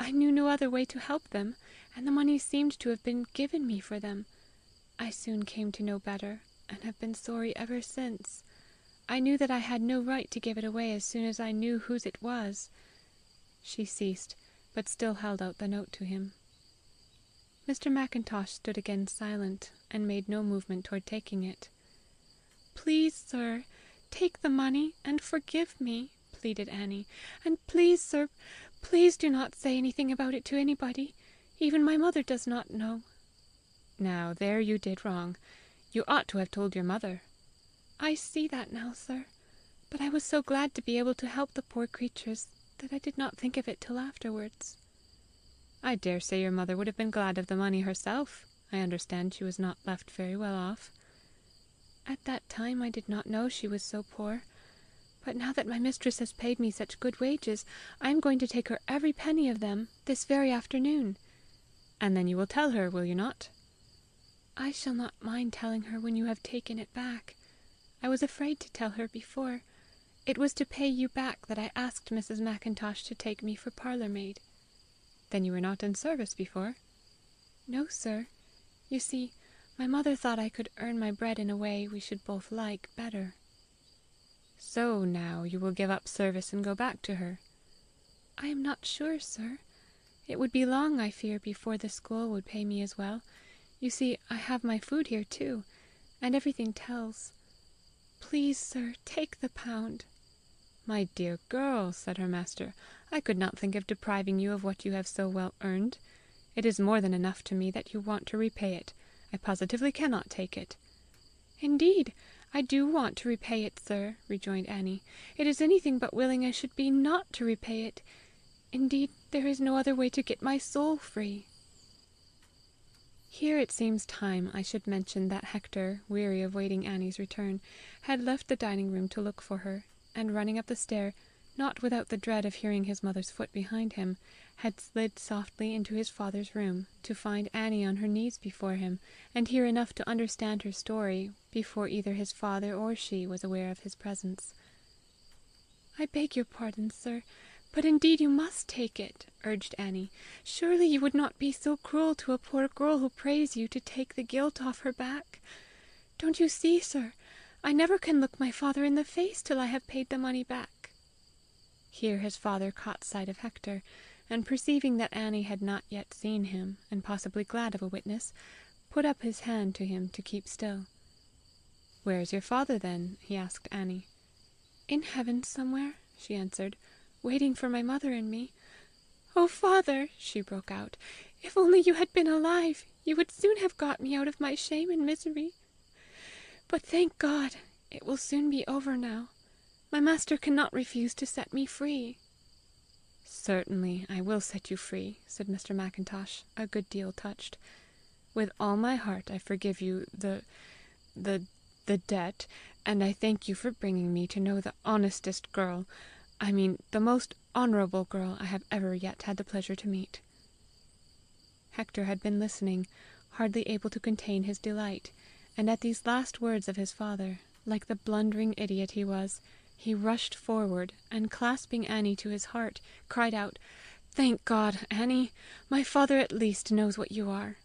I knew no other way to help them, and the money seemed to have been given me for them. I soon came to know better, and have been sorry ever since. I knew that I had no right to give it away as soon as I knew whose it was." She ceased, but still held out the note to him. Mr. Mackintosh stood again silent, and made no movement toward taking it. "Please, sir, take the money and forgive me," pleaded Annie. "And please, sir, please do not say anything about it to anybody. Even my mother does not know." "Now, there you did wrong. You ought to have told your mother." I see that now, sir. But I was so glad to be able to help the poor creatures, that I did not think of it till afterwards." "I dare say your mother would have been glad of the money herself. I understand she was not left very well off." "At that time I did not know she was so poor. But now that my mistress has paid me such good wages, I am going to take her every penny of them, this very afternoon." "And then you will tell her, will you not?" "I shall not mind telling her when you have taken it back. I was afraid to tell her before. It was to pay you back that I asked Mrs. Mackintosh to take me for parlour maid." "Then you were not in service before?" "No, sir. You see, my mother thought I could earn my bread in a way we should both like better." "So now you will give up service and go back to her?" "I am not sure, sir. It would be long, I fear, before the school would pay me as well. You see, I have my food here too, and everything tells. Please, sir, take the £1. "My dear girl," said her master, "I could not think of depriving you of what you have so well earned. It is more than enough to me that you want to repay it. I positively cannot take it." "Indeed, I do want to repay it, sir," rejoined Annie. "It is anything but willing I should be not to repay it. Indeed, there is no other way to get my soul free." Here it seems time I should mention that Hector, weary of waiting Annie's return, had left the dining room to look for her, and running up the stair, not without the dread of hearing his mother's foot behind him, had slid softly into his father's room, to find Annie on her knees before him, and hear enough to understand her story, before either his father or she was aware of his presence. "I beg your pardon, sir, but indeed you must take it," urged Annie. "Surely you would not be so cruel to a poor girl who prays you to take the guilt off her back. Don't you see, sir, I never can look my father in the face till I have paid the money back." Here his father caught sight of Hector, and perceiving that Annie had not yet seen him, and possibly glad of a witness, put up his hand to him to keep still. "Where is your father, then?" he asked Annie. "In heaven somewhere," she answered, "waiting for my mother and me. Oh, father," she broke out, "if only you had been alive, you would soon have got me out of my shame and misery. But thank God, it will soon be over now. My master cannot refuse to set me free." "Certainly I will set you free," said Mr. Mackintosh, a good deal touched. "With all my heart I forgive you the debt, and I thank you for bringing me to know the honestest girl, I mean the most honourable girl I have ever yet had the pleasure to meet." Hector had been listening, hardly able to contain his delight, and at these last words of his father, like the blundering idiot he was, he rushed forward, and clasping Annie to his heart, cried out, "Thank God, Annie! My father at least knows what you are."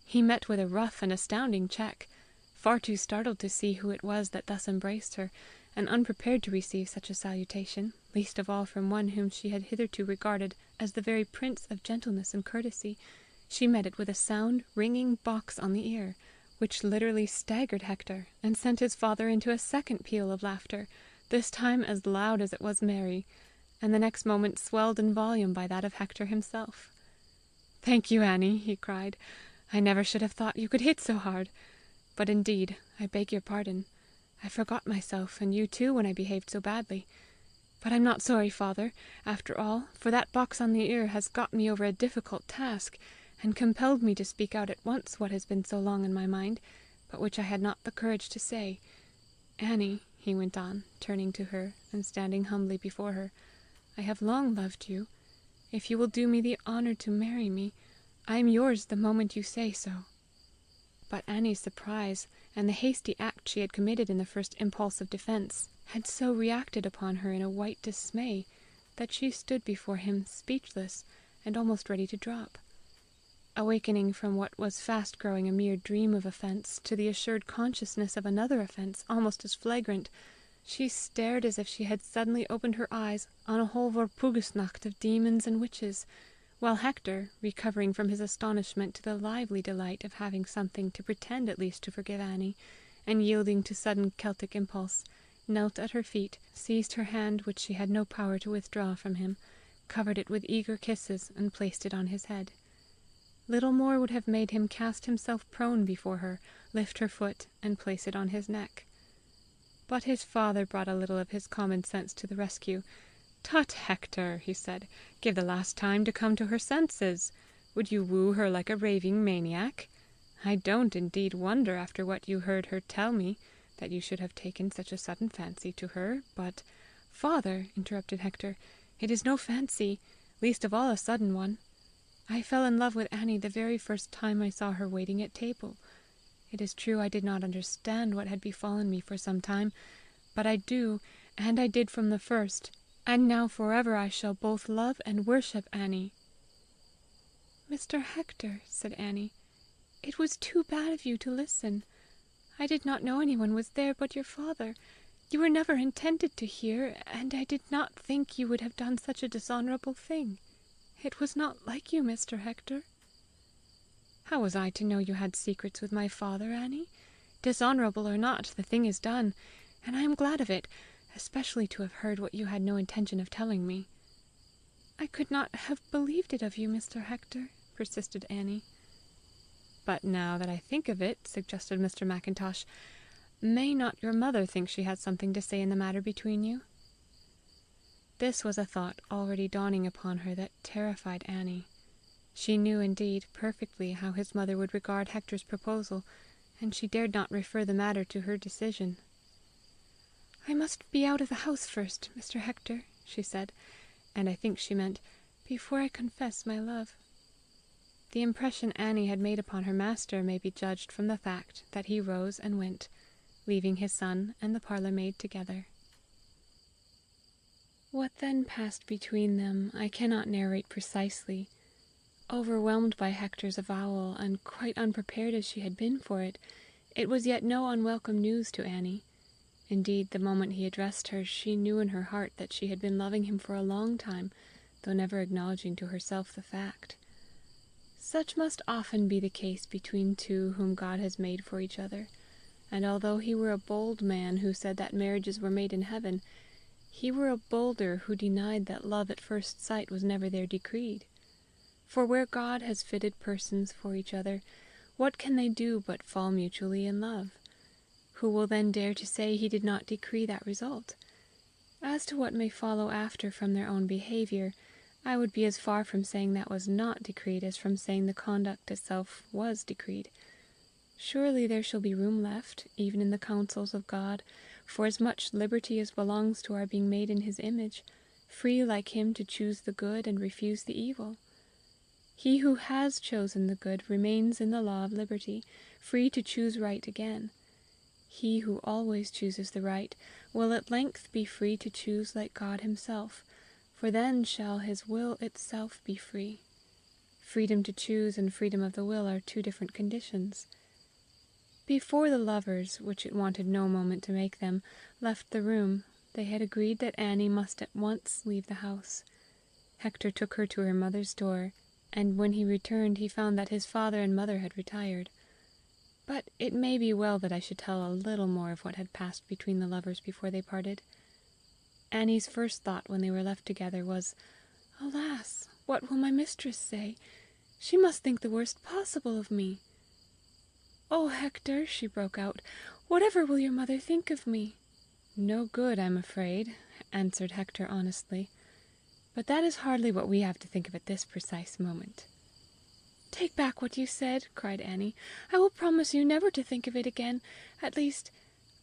He met with a rough and astounding check, far too startled to see who it was that thus embraced her, and unprepared to receive such a salutation, least of all from one whom she had hitherto regarded as the very prince of gentleness and courtesy. She met it with a sound, ringing box on the ear, which literally staggered Hector, and sent his father into a second peal of laughter, this time as loud as it was merry, and the next moment swelled in volume by that of Hector himself. "Thank you, Annie," he cried. "I never should have thought you could hit so hard. But indeed, I beg your pardon. I forgot myself and you too when I behaved so badly. But I'm not sorry, father, after all, for that box on the ear has got me over a difficult task, and compelled me to speak out at once what has been so long in my mind, but which I had not the courage to say. Annie," he went on, turning to her, and standing humbly before her, "I have long loved you. If you will do me the honour to marry me, I am yours the moment you say so." But Annie's surprise, and the hasty act she had committed in the first impulse of defence, had so reacted upon her in a white dismay, that she stood before him speechless, and almost ready to drop. Awakening from what was fast growing a mere dream of offence to the assured consciousness of another offence almost as flagrant, she stared as if she had suddenly opened her eyes on a whole Walpurgisnacht of demons and witches, while Hector, recovering from his astonishment to the lively delight of having something to pretend at least to forgive Annie, and yielding to sudden Celtic impulse, knelt at her feet, seized her hand which she had no power to withdraw from him, covered it with eager kisses, and placed it on his head. Little more would have made him cast himself prone before her, lift her foot, and place it on his neck. But his father brought a little of his common sense to the rescue. "Tut, Hector," he said, "give the lass time to come to her senses. Would you woo her like a raving maniac? I don't indeed wonder, after what you heard her tell me, that you should have taken such a sudden fancy to her, but—" "Father," interrupted Hector, "it is no fancy, least of all a sudden one. I fell in love with Annie the very first time I saw her waiting at table. It is true I did not understand what had befallen me for some time, but I do, and I did from the first, and now forever I shall both love and worship Annie." "Mr. Hector," said Annie, "it was too bad of you to listen. I did not know anyone was there but your father. You were never intended to hear, and I did not think you would have done such a dishonorable thing. It was not like you, Mr. Hector." "How was I to know you had secrets with my father, Annie? Dishonorable or not, the thing is done, and I am glad of it, especially to have heard what you had no intention of telling me." "I could not have believed it of you, Mr. Hector," persisted Annie. "But now that I think of it," suggested Mr. Macintosh, "may not your mother think she has something to say in the matter between you?" This was a thought already dawning upon her that terrified Annie. She knew, indeed, perfectly how his mother would regard Hector's proposal, and she dared not refer the matter to her decision. "I must be out of the house first, Mr. Hector," she said, and I think she meant, "before I confess my love." The impression Annie had made upon her master may be judged from the fact that he rose and went, leaving his son and the parlour maid together. What then passed between them I cannot narrate precisely. Overwhelmed by Hector's avowal, and quite unprepared as she had been for it, it was yet no unwelcome news to Annie. Indeed, the moment he addressed her, she knew in her heart that she had been loving him for a long time, though never acknowledging to herself the fact. Such must often be the case between two whom God has made for each other, and although he were a bold man who said that marriages were made in heaven, he were a bolder who denied that love at first sight was never there decreed. For where God has fitted persons for each other, what can they do but fall mutually in love? Who will then dare to say he did not decree that result? As to what may follow after from their own behavior, I would be as far from saying that was not decreed as from saying the conduct itself was decreed. Surely there shall be room left, even in the counsels of God, for as much liberty as belongs to our being made in his image, free like him to choose the good and refuse the evil. He who has chosen the good remains in the law of liberty, free to choose right again. He who always chooses the right will at length be free to choose like God himself, for then shall his will itself be free. Freedom to choose and freedom of the will are two different conditions. Before the lovers, which it wanted no moment to make them, left the room, they had agreed that Annie must at once leave the house. Hector took her to her mother's door, and when he returned he found that his father and mother had retired. But it may be well that I should tell a little more of what had passed between the lovers before they parted. Annie's first thought when they were left together was, "Alas, what will my mistress say? She must think the worst possible of me." "Oh, Hector," she broke out, "whatever will your mother think of me?" "No good, I'm afraid," answered Hector honestly. "But that is hardly what we have to think of at this precise moment." "Take back what you said," cried Annie. "I will promise you never to think of it again. At least,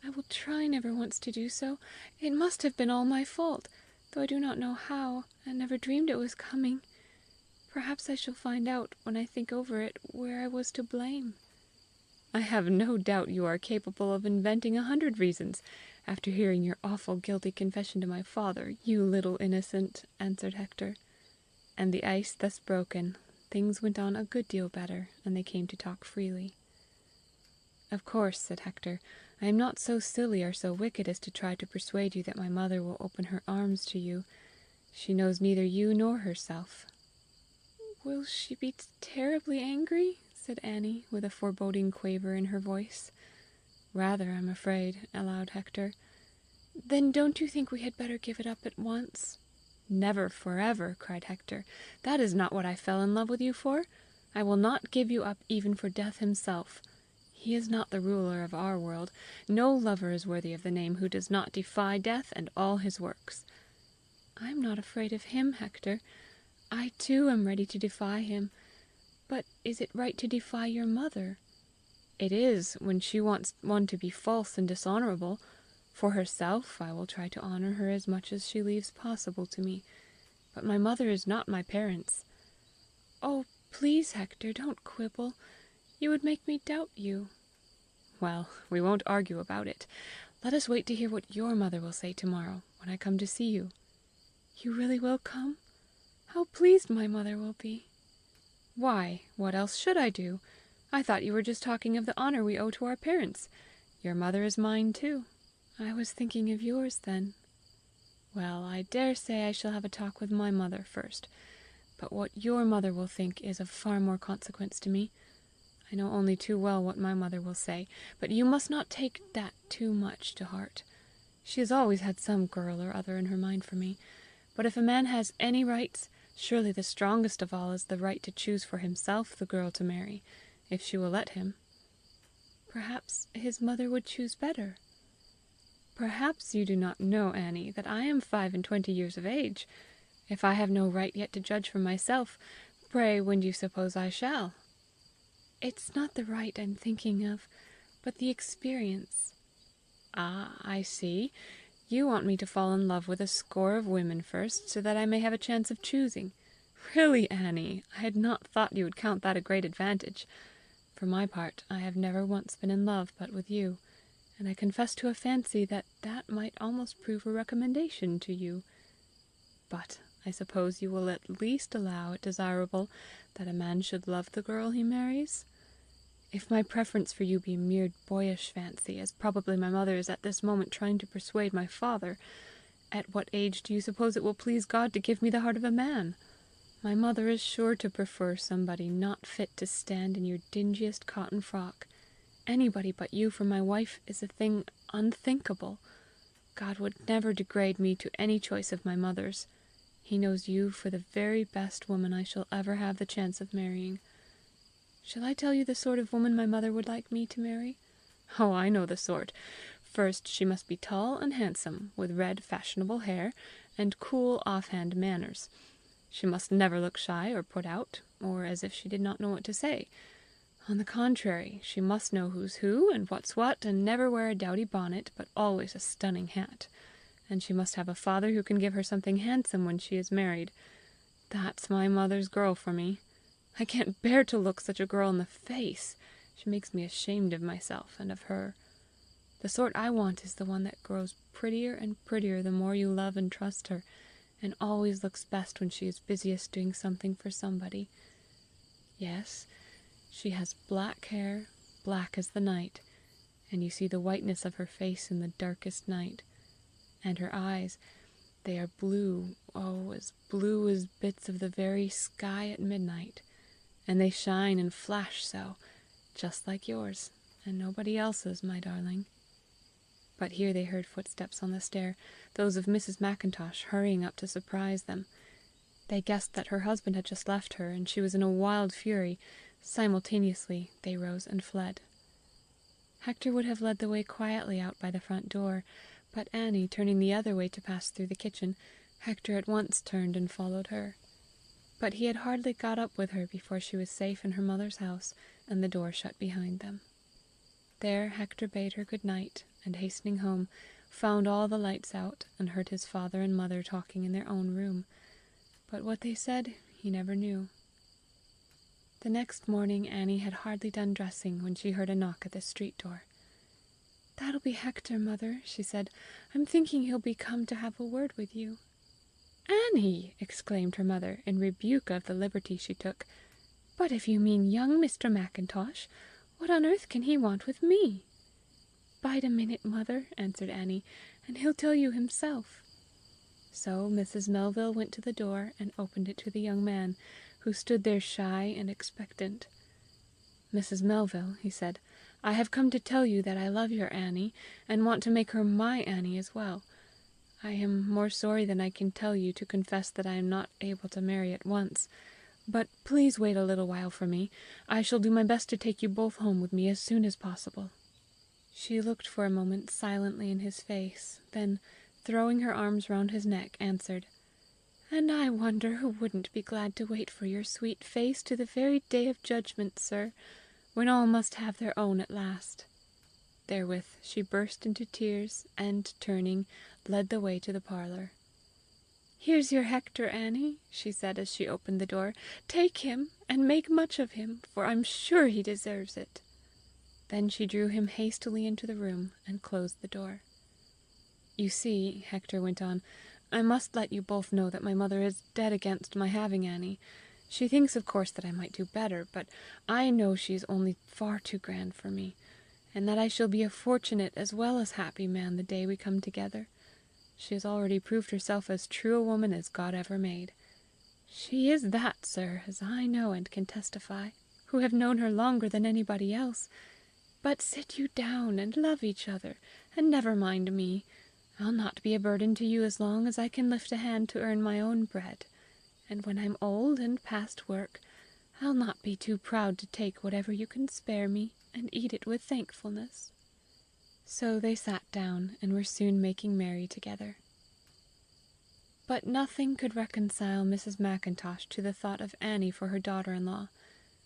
I will try never once to do so. It must have been all my fault, though I do not know how, and never dreamed it was coming. Perhaps I shall find out, when I think over it, where I was to blame." "I have no doubt you are capable of inventing 100 reasons, after hearing your awful guilty confession to my father, you little innocent," answered Hector. And the ice thus broken, things went on a good deal better, and they came to talk freely. "Of course," said Hector, "I am not so silly or so wicked as to try to persuade you that my mother will open her arms to you. She knows neither you nor herself." "Will she be terribly angry?" said Annie, with a foreboding quaver in her voice. "Rather, I'm afraid," allowed Hector. "Then don't you think we had better give it up at once?" "Never forever!" cried Hector. "That is not what I fell in love with you for. I will not give you up even for Death himself. He is not the ruler of our world. No lover is worthy of the name who does not defy death and all his works. I am not afraid of him, Hector. I too am ready to defy him. But is it right to defy your mother? It is, when she wants one to be false and dishonorable. For herself, I will try to honor her as much as she leaves possible to me. But my mother is not my parents. Oh, please, Hector, don't quibble. You would make me doubt you. Well, we won't argue about it. Let us wait to hear what your mother will say tomorrow, when I come to see you. You really will come? How pleased my mother will be. Why, what else should I do? I thought you were just talking of the honor we owe to our parents. Your mother is mine too. I was thinking of yours then. Well, I dare say I shall have a talk with my mother first. But what your mother will think is of far more consequence to me. I know only too well what my mother will say, but you must not take that too much to heart. She has always had some girl or other in her mind for me, but if a man has any rights, surely the strongest of all is the right to choose for himself the girl to marry, if she will let him. Perhaps his mother would choose better. Perhaps you do not know, Annie, that I am 25 years of age. If I have no right yet to judge for myself, pray when do you suppose I shall? It's not the right I'm thinking of, but the experience. Ah, I see. You want me to fall in love with a score of women first, so that I may have a chance of choosing. Really, Annie, I had not thought you would count that a great advantage. For my part, I have never once been in love but with you, and I confess to a fancy that might almost prove a recommendation to you. But I suppose you will at least allow it desirable that a man should love the girl he marries? If my preference for you be mere boyish fancy, as probably my mother is at this moment trying to persuade my father, at what age do you suppose it will please God to give me the heart of a man? My mother is sure to prefer somebody not fit to stand in your dingiest cotton frock. Anybody but you for my wife is a thing unthinkable. God would never degrade me to any choice of my mother's. He knows you for the very best woman I shall ever have the chance of marrying. Shall I tell you the sort of woman my mother would like me to marry? Oh, I know the sort. First, she must be tall and handsome, with red fashionable hair, and cool offhand manners. She must never look shy or put out, or as if she did not know what to say. On the contrary, she must know who's who and what's what, and never wear a dowdy bonnet, but always a stunning hat. And she must have a father who can give her something handsome when she is married. That's my mother's girl for me. I can't bear to look such a girl in the face. She makes me ashamed of myself and of her. The sort I want is the one that grows prettier and prettier the more you love and trust her, and always looks best when she is busiest doing something for somebody. Yes, she has black hair, black as the night, and you see the whiteness of her face in the darkest night. And her eyes, they are blue, oh, as blue as bits of the very sky at midnight. And they shine and flash so, just like yours, and nobody else's, my darling. But here they heard footsteps on the stair, those of Mrs. Mackintosh hurrying up to surprise them. They guessed that her husband had just left her, and she was in a wild fury. Simultaneously they rose and fled. Hector would have led the way quietly out by the front door, but Annie turning the other way to pass through the kitchen, Hector at once turned and followed her. But he had hardly got up with her before she was safe in her mother's house, and the door shut behind them. There Hector bade her good night, and hastening home, found all the lights out, and heard his father and mother talking in their own room. But what they said he never knew. The next morning Annie had hardly done dressing when she heard a knock at the street door. "That'll be Hector, mother," she said. "I'm thinking he'll be come to have a word with you." "Annie!" exclaimed her mother, in rebuke of the liberty she took. "But if you mean young Mr. Mackintosh, what on earth can he want with me?" "Bide a minute, mother," answered Annie, "and he'll tell you himself." So Mrs. Melville went to the door and opened it to the young man, who stood there shy and expectant. "Mrs. Melville," he said, "I have come to tell you that I love your Annie, and want to make her my Annie as well. I am more sorry than I can tell you to confess that I am not able to marry at once. But please wait a little while for me. I shall do my best to take you both home with me as soon as possible." She looked for a moment silently in his face, then, throwing her arms round his neck, answered, "And I wonder who wouldn't be glad to wait for your sweet face to the very day of judgment, sir, when all must have their own at last." Therewith she burst into tears, and, turning, led the way to the parlour. "Here's your Hector, Annie," she said as she opened the door. "Take him, and make much of him, for I'm sure he deserves it." Then she drew him hastily into the room, and closed the door. "You see," Hector went on, "I must let you both know that my mother is dead against my having Annie. She thinks of course that I might do better, but I know she is only far too grand for me, and that I shall be a fortunate as well as happy man the day we come together. She has already proved herself as true a woman as God ever made. She is that, sir, as I know and can testify, who have known her longer than anybody else. But sit you down and love each other, and never mind me. I'll not be a burden to you as long as I can lift a hand to earn my own bread, and when I'm old and past work, I'll not be too proud to take whatever you can spare me, and eat it with thankfulness." So they sat down, and were soon making merry together. But nothing could reconcile Mrs. Mackintosh to the thought of Annie for her daughter-in-law.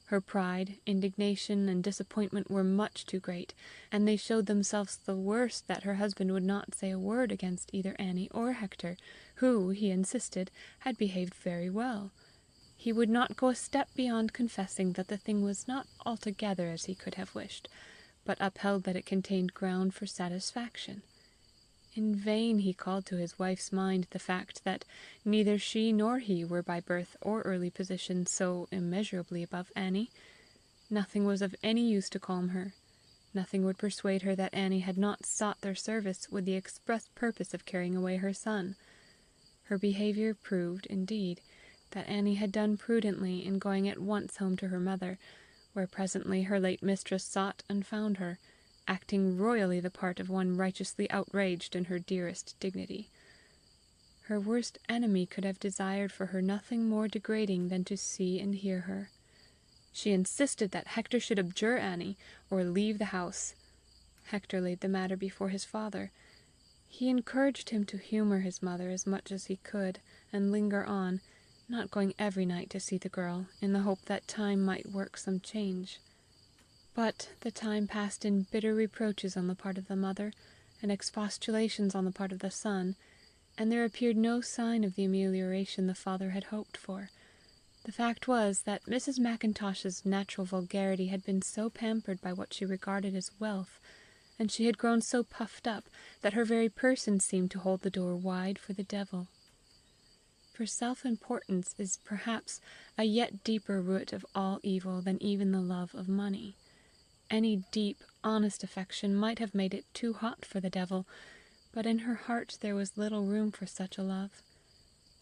Her pride, indignation, and disappointment were much too great, and they showed themselves the worse that her husband would not say a word against either Annie or Hector, who, he insisted, had behaved very well. He would not go a step beyond confessing that the thing was not altogether as he could have wished, but upheld that it contained ground for satisfaction. In vain he called to his wife's mind the fact that neither she nor he were by birth or early position so immeasurably above Annie. Nothing was of any use to calm her. Nothing would persuade her that Annie had not sought their service with the express purpose of carrying away her son. Her behaviour proved, indeed, that Annie had done prudently in going at once home to her mother, where presently her late mistress sought and found her, acting royally the part of one righteously outraged in her dearest dignity. Her worst enemy could have desired for her nothing more degrading than to see and hear her. She insisted that Hector should abjure Annie, or leave the house. Hector laid the matter before his father. He encouraged him to humour his mother as much as he could, and linger on, not going every night to see the girl, in the hope that time might work some change. But the time passed in bitter reproaches on the part of the mother, and expostulations on the part of the son, and there appeared no sign of the amelioration the father had hoped for. The fact was that Mrs. Mackintosh's natural vulgarity had been so pampered by what she regarded as wealth, and she had grown so puffed up, that her very person seemed to hold the door wide for the devil. For self-importance is perhaps a yet deeper root of all evil than even the love of money. Any deep, honest affection might have made it too hot for the devil, but in her heart there was little room for such a love.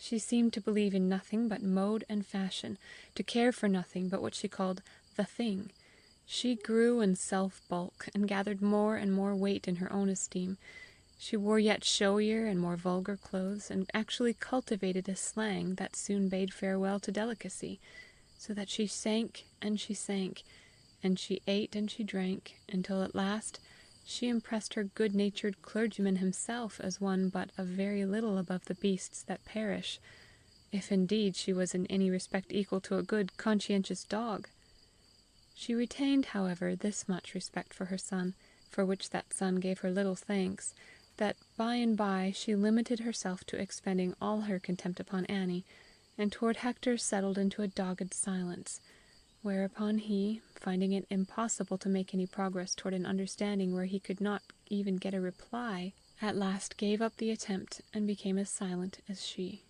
She seemed to believe in nothing but mode and fashion, to care for nothing but what she called the thing. She grew in self-bulk, and gathered more and more weight in her own esteem. She wore yet showier and more vulgar clothes, and actually cultivated a slang that soon bade farewell to delicacy, so that she sank, and she ate and she drank, until at last she impressed her good-natured clergyman himself as one but a very little above the beasts that perish, if indeed she was in any respect equal to a good conscientious dog. She retained, however, this much respect for her son, for which that son gave her little thanks, that by and by she limited herself to expending all her contempt upon Annie, and toward Hector settled into a dogged silence, whereupon he, finding it impossible to make any progress toward an understanding where he could not even get a reply, at last gave up the attempt and became as silent as she.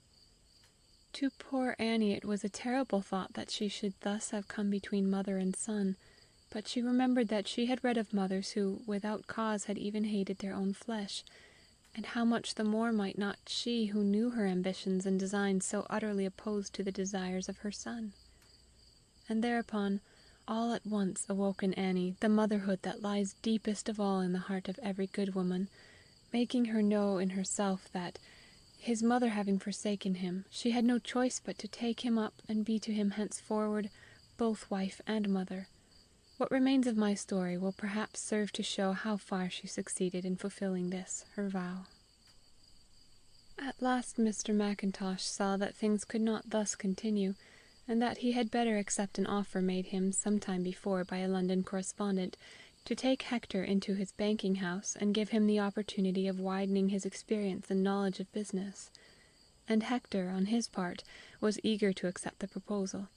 To poor Annie it was a terrible thought that she should thus have come between mother and son, but she remembered that she had read of mothers who without cause had even hated their own flesh, and how much the more might not she who knew her ambitions and designs so utterly opposed to the desires of her son. And thereupon all at once awoke in Annie the motherhood that lies deepest of all in the heart of every good woman, making her know in herself that, His mother having forsaken him, she had no choice but to take him up and be to him henceforward both wife and mother. What remains of my story will perhaps serve to show how far she succeeded in fulfilling this her vow. At last Mr. Mackintosh saw that things could not thus continue, and that he had better accept an offer made him some time before by a London correspondent, to take Hector into his banking house and give him the opportunity of widening his experience and knowledge of business. And Hector, on his part, was eager to accept the proposal.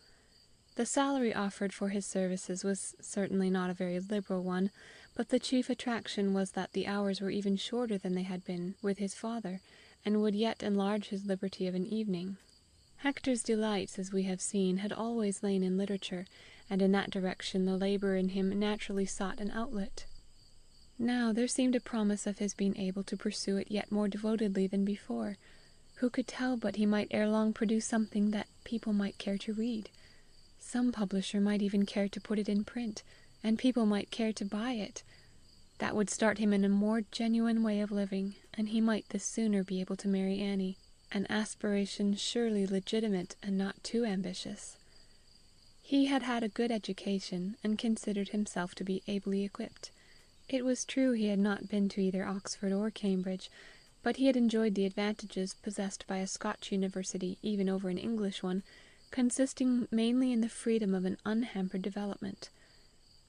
The salary offered for his services was certainly not a very liberal one, but the chief attraction was that the hours were even shorter than they had been with his father, and would yet enlarge his liberty of an evening. Hector's delights, as we have seen, had always lain in literature, and in that direction the labour in him naturally sought an outlet. Now there seemed a promise of his being able to pursue it yet more devotedly than before. Who could tell but he might ere long produce something that people might care to read? Some publisher might even care to put it in print, and people might care to buy it. That would start him in a more genuine way of living, and he might the sooner be able to marry Annie, an aspiration surely legitimate and not too ambitious. He had had a good education, and considered himself to be ably equipped. It was true he had not been to either Oxford or Cambridge, but he had enjoyed the advantages possessed by a Scotch university even over an English one, consisting mainly in the freedom of an unhampered development.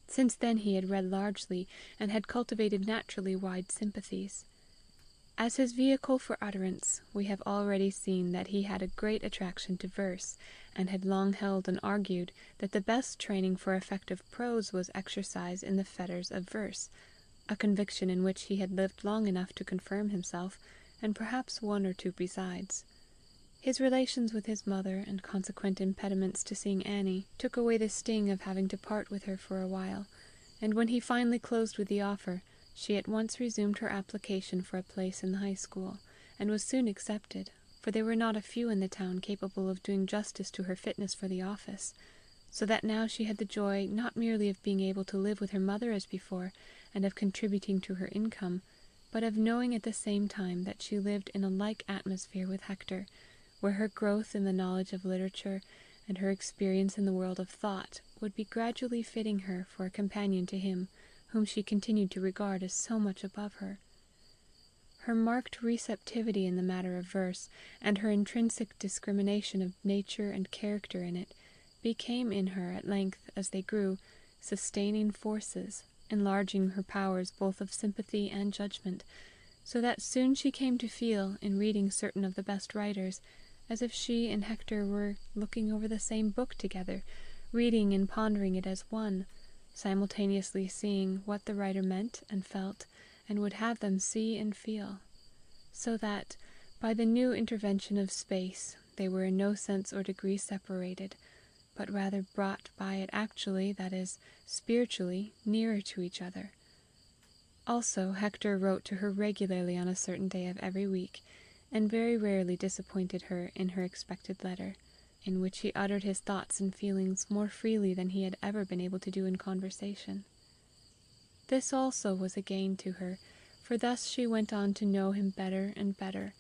Since then he had read largely, and had cultivated naturally wide sympathies. As his vehicle for utterance, we have already seen that he had a great attraction to verse, and had long held and argued that the best training for effective prose was exercise in the fetters of verse, a conviction in which he had lived long enough to confirm himself, and perhaps one or two besides. His relations with his mother, and consequent impediments to seeing Annie, took away the sting of having to part with her for a while, and when he finally closed with the offer, she at once resumed her application for a place in the high school, and was soon accepted, for there were not a few in the town capable of doing justice to her fitness for the office, so that now she had the joy not merely of being able to live with her mother as before, and of contributing to her income, but of knowing at the same time that she lived in a like atmosphere with Hector, where her growth in the knowledge of literature and her experience in the world of thought would be gradually fitting her for a companion to him whom she continued to regard as so much above her. Her marked receptivity in the matter of verse, and her intrinsic discrimination of nature and character in it, became in her at length, as they grew, sustaining forces, enlarging her powers both of sympathy and judgment, so that soon she came to feel, in reading certain of the best writers, as if she and Hector were looking over the same book together, reading and pondering it as one, simultaneously seeing what the writer meant and felt, and would have them see and feel, so that, by the new intervention of space, they were in no sense or degree separated, but rather brought by it actually, that is, spiritually, nearer to each other. Also Hector wrote to her regularly on a certain day of every week, and very rarely disappointed her in her expected letter, in which he uttered his thoughts and feelings more freely than he had ever been able to do in conversation. This also was a gain to her, for thus she went on to know him better and better,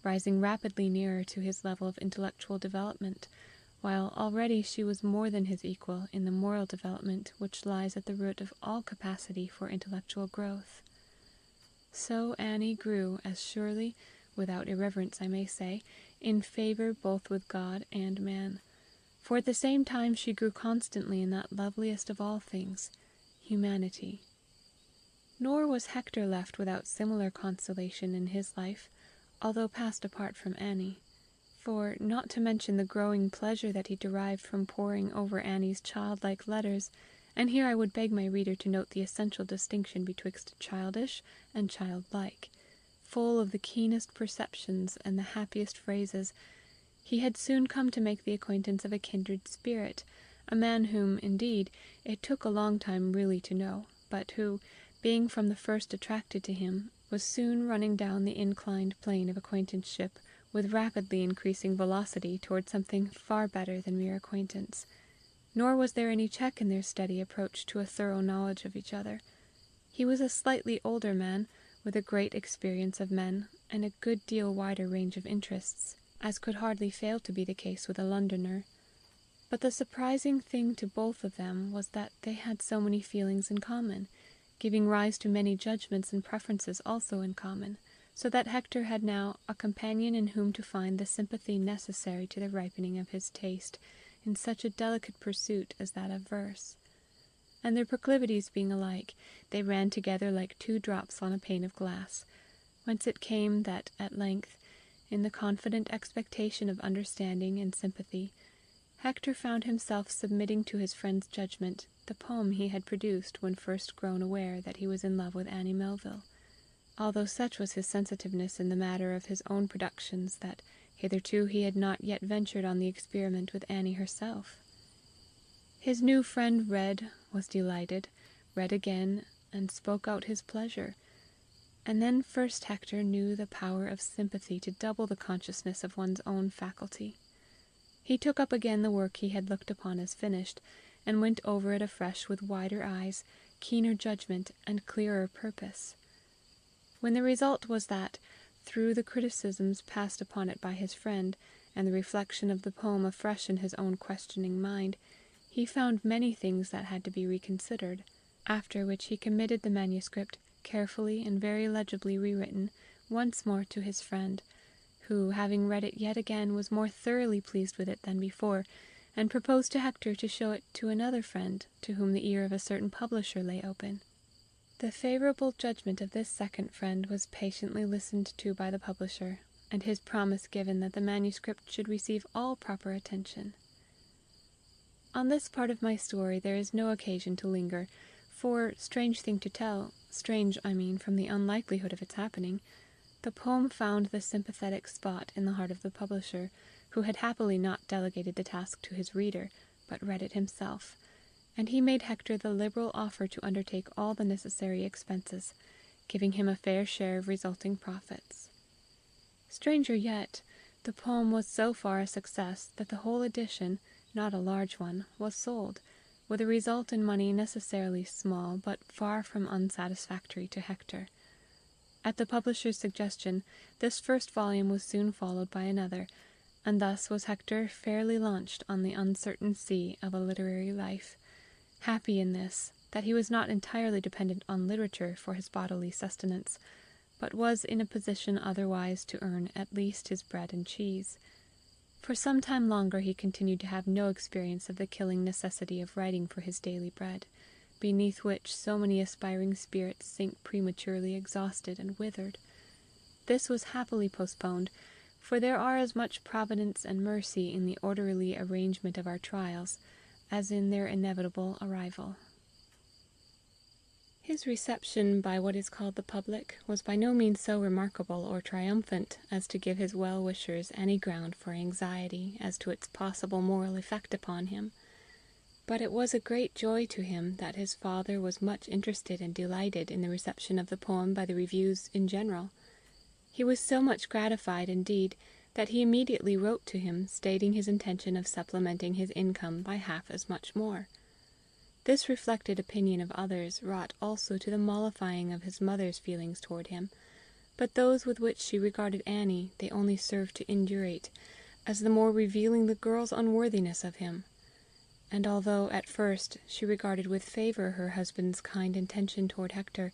rising rapidly nearer to his level of intellectual development, while already she was more than his equal in the moral development which lies at the root of all capacity for intellectual growth. So Annie grew as surely, without irreverence I may say, in favour both with God and man, for at the same time she grew constantly in that loveliest of all things, humanity. Nor was Hector left without similar consolation in his life, although passed apart from Annie. For, not to mention the growing pleasure that he derived from poring over Annie's childlike letters, and here I would beg my reader to note the essential distinction betwixt childish and childlike, full of the keenest perceptions and the happiest phrases, he had soon come to make the acquaintance of a kindred spirit, a man whom, indeed, it took a long time really to know, but who, being from the first attracted to him, was soon running down the inclined plane of acquaintanceship with rapidly increasing velocity toward something far better than mere acquaintance. Nor was there any check in their steady approach to a thorough knowledge of each other. He was a slightly older man, with a great experience of men, and a good deal wider range of interests, as could hardly fail to be the case with a Londoner. But the surprising thing to both of them was that they had so many feelings in common, giving rise to many judgments and preferences also in common, so that Hector had now a companion in whom to find the sympathy necessary to the ripening of his taste in such a delicate pursuit as that of verse. And their proclivities being alike, they ran together like two drops on a pane of glass, whence it came that at length, in the confident expectation of understanding and sympathy, Hector found himself submitting to his friend's judgment the poem he had produced when first grown aware that he was in love with Annie Melville, although such was his sensitiveness in the matter of his own productions that hitherto he had not yet ventured on the experiment with Annie herself. His new friend read, was delighted, read again, and spoke out his pleasure. And then first Hector knew the power of sympathy to double the consciousness of one's own faculty. He took up again the work he had looked upon as finished, and went over it afresh with wider eyes, keener judgment, and clearer purpose. When the result was that, through the criticisms passed upon it by his friend, and the reflection of the poem afresh in his own questioning mind, he found many things that had to be reconsidered, after which he committed the manuscript, carefully and very legibly rewritten, once more to his friend, who, having read it yet again, was more thoroughly pleased with it than before, and proposed to Hector to show it to another friend, to whom the ear of a certain publisher lay open. The favourable judgment of this second friend was patiently listened to by the publisher, and his promise given that the manuscript should receive all proper attention. On this part of my story there is no occasion to linger, for, strange thing to tell, strange, I mean, from the unlikelihood of its happening, the poem found the sympathetic spot in the heart of the publisher, who had happily not delegated the task to his reader, but read it himself, and he made Hector the liberal offer to undertake all the necessary expenses, giving him a fair share of resulting profits. Stranger yet, the poem was so far a success that the whole edition, not a large one, was sold, with a result in money necessarily small, but far from unsatisfactory to Hector. At the publisher's suggestion, this first volume was soon followed by another, and thus was Hector fairly launched on the uncertain sea of a literary life, happy in this, that he was not entirely dependent on literature for his bodily sustenance, but was in a position otherwise to earn at least his bread and cheese. For some time longer he continued to have no experience of the killing necessity of writing for his daily bread, beneath which so many aspiring spirits sink prematurely exhausted and withered. This was happily postponed, for there are as much providence and mercy in the orderly arrangement of our trials, as in their inevitable arrival. His reception by what is called the public was by no means so remarkable or triumphant as to give his well-wishers any ground for anxiety as to its possible moral effect upon him. But it was a great joy to him that his father was much interested and delighted in the reception of the poem by the reviews in general. He was so much gratified, indeed, that he immediately wrote to him, stating his intention of supplementing his income by half as much more. This reflected opinion of others wrought also to the mollifying of his mother's feelings toward him, but those with which she regarded Annie they only served to indurate, as the more revealing the girl's unworthiness of him. And although, at first, she regarded with favour her husband's kind intention toward Hector,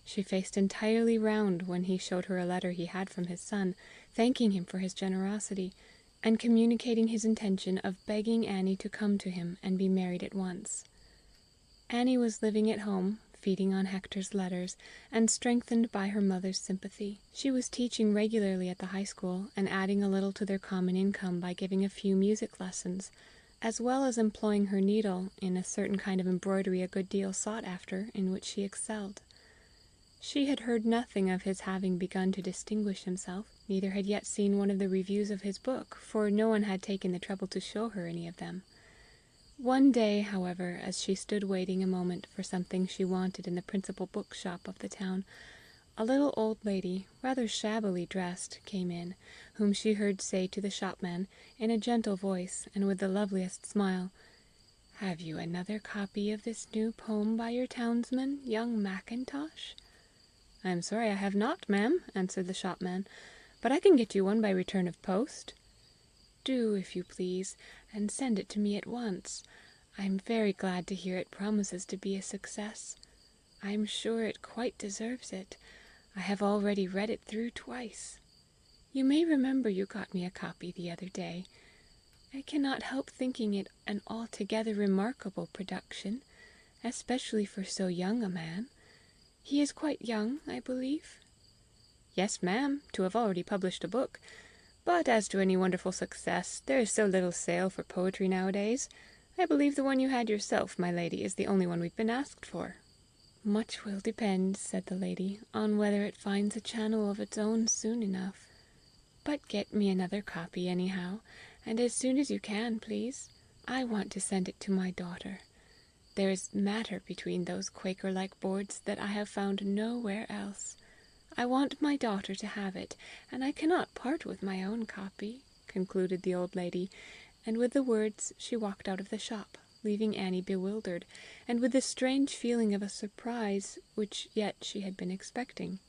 she faced entirely round when he showed her a letter he had from his son, thanking him for his generosity, and communicating his intention of begging Annie to come to him and be married at once. Annie was living at home, feeding on Hector's letters, and strengthened by her mother's sympathy. She was teaching regularly at the high school, and adding a little to their common income by giving a few music lessons, as well as employing her needle in a certain kind of embroidery a good deal sought after, in which she excelled. She had heard nothing of his having begun to distinguish himself, neither had yet seen one of the reviews of his book, for no one had taken the trouble to show her any of them. One day, however, as she stood waiting a moment for something she wanted in the principal bookshop of the town, a little old lady, rather shabbily dressed, came in, whom she heard say to the shopman, in a gentle voice, and with the loveliest smile, "Have you another copy of this new poem by your townsman, young Mackintosh?" "I am sorry I have not, ma'am," answered the shopman, "but I can get you one by return of post." "Do, if you please, and send it to me at once. I am very glad to hear it promises to be a success. I am sure it quite deserves it. I have already read it through twice. You may remember you got me a copy the other day. I cannot help thinking it an altogether remarkable production, especially for so young a man. He is quite young, I believe?" "Yes, ma'am, to have already published a book. But as to any wonderful success, there is so little sale for poetry nowadays. I believe the one you had yourself, my lady, is the only one we've been asked for." "Much will depend," said the lady, "on whether it finds a channel of its own soon enough. But get me another copy anyhow, and as soon as you can, please. I want to send it to my daughter. There is matter between those Quaker-like boards that I have found nowhere else. I want my daughter to have it, and I cannot part with my own copy," concluded the old lady, and with the words she walked out of the shop, leaving Annie bewildered, and with the strange feeling of a surprise which yet she had been expecting.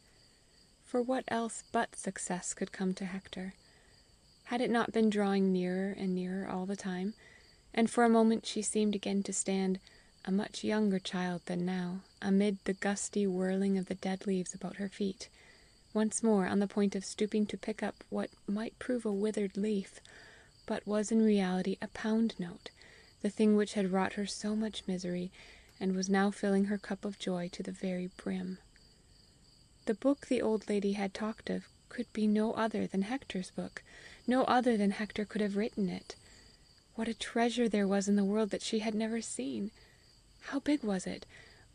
For what else but success could come to Hector? Had it not been drawing nearer and nearer all the time? And for a moment she seemed again to stand, a much younger child than now, amid the gusty whirling of the dead leaves about her feet, once more on the point of stooping to pick up what might prove a withered leaf, but was in reality a pound note, the thing which had wrought her so much misery, and was now filling her cup of joy to the very brim. The book the old lady had talked of could be no other than Hector's book, no other than Hector could have written it. What a treasure there was in the world that she had never seen! How big was it?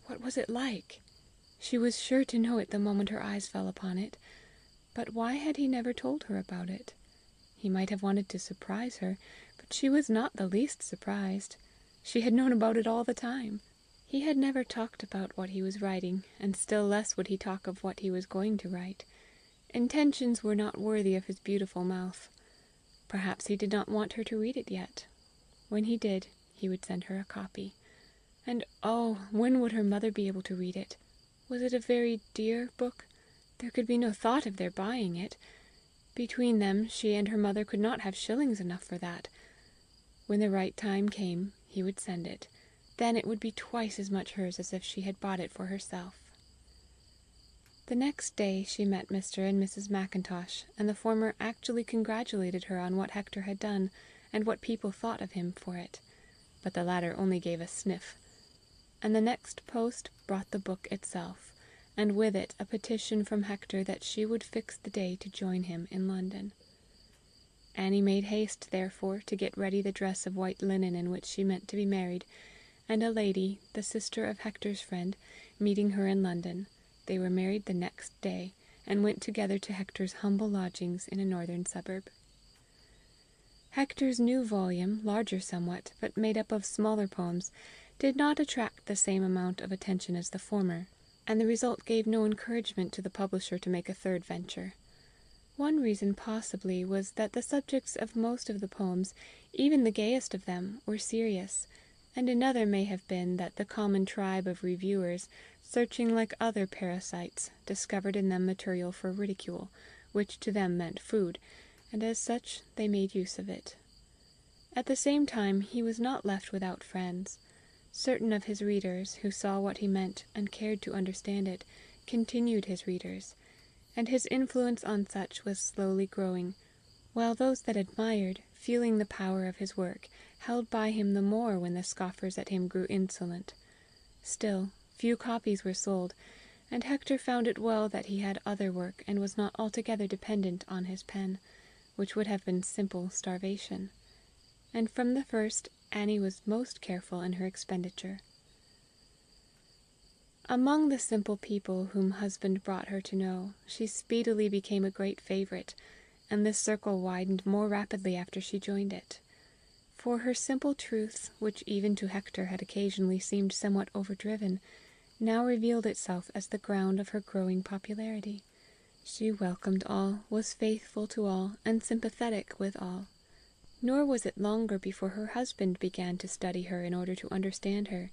What was it like? She was sure to know it the moment her eyes fell upon it. But why had he never told her about it? He might have wanted to surprise her, but she was not the least surprised. She had known about it all the time. He had never talked about what he was writing, and still less would he talk of what he was going to write. Intentions were not worthy of his beautiful mouth. Perhaps he did not want her to read it yet. When he did, he would send her a copy. And oh, when would her mother be able to read it? Was it a very dear book? There could be no thought of their buying it. Between them, she and her mother could not have shillings enough for that. When the right time came, he would send it. Then it would be twice as much hers as if she had bought it for herself. The next day she met Mr. and Mrs. Mackintosh, and the former actually congratulated her on what Hector had done, and what people thought of him for it. But the latter only gave a sniff. And the next post brought the book itself, and with it a petition from Hector that she would fix the day to join him in London. Annie made haste, therefore, to get ready the dress of white linen in which she meant to be married, and a lady, the sister of Hector's friend, meeting her in London, they were married the next day, and went together to Hector's humble lodgings in a northern suburb. Hector's new volume, larger somewhat, but made up of smaller poems, did not attract the same amount of attention as the former, and the result gave no encouragement to the publisher to make a third venture. One reason possibly was that the subjects of most of the poems, even the gayest of them, were serious, and another may have been that the common tribe of reviewers, searching like other parasites, discovered in them material for ridicule, which to them meant food, and as such they made use of it. At the same time he was not left without friends. Certain of his readers, who saw what he meant and cared to understand it, continued his readers, and his influence on such was slowly growing, while those that admired, feeling the power of his work, held by him the more when the scoffers at him grew insolent. Still, few copies were sold, and Hector found it well that he had other work and was not altogether dependent on his pen, which would have been simple starvation. And from the first Annie was most careful in her expenditure. Among the simple people whom husband brought her to know, she speedily became a great favorite, and this circle widened more rapidly after she joined it. For her simple truth, which even to Hector had occasionally seemed somewhat overdriven, now revealed itself as the ground of her growing popularity. She welcomed all, was faithful to all, and sympathetic with all. Nor was it longer before her husband began to study her in order to understand her,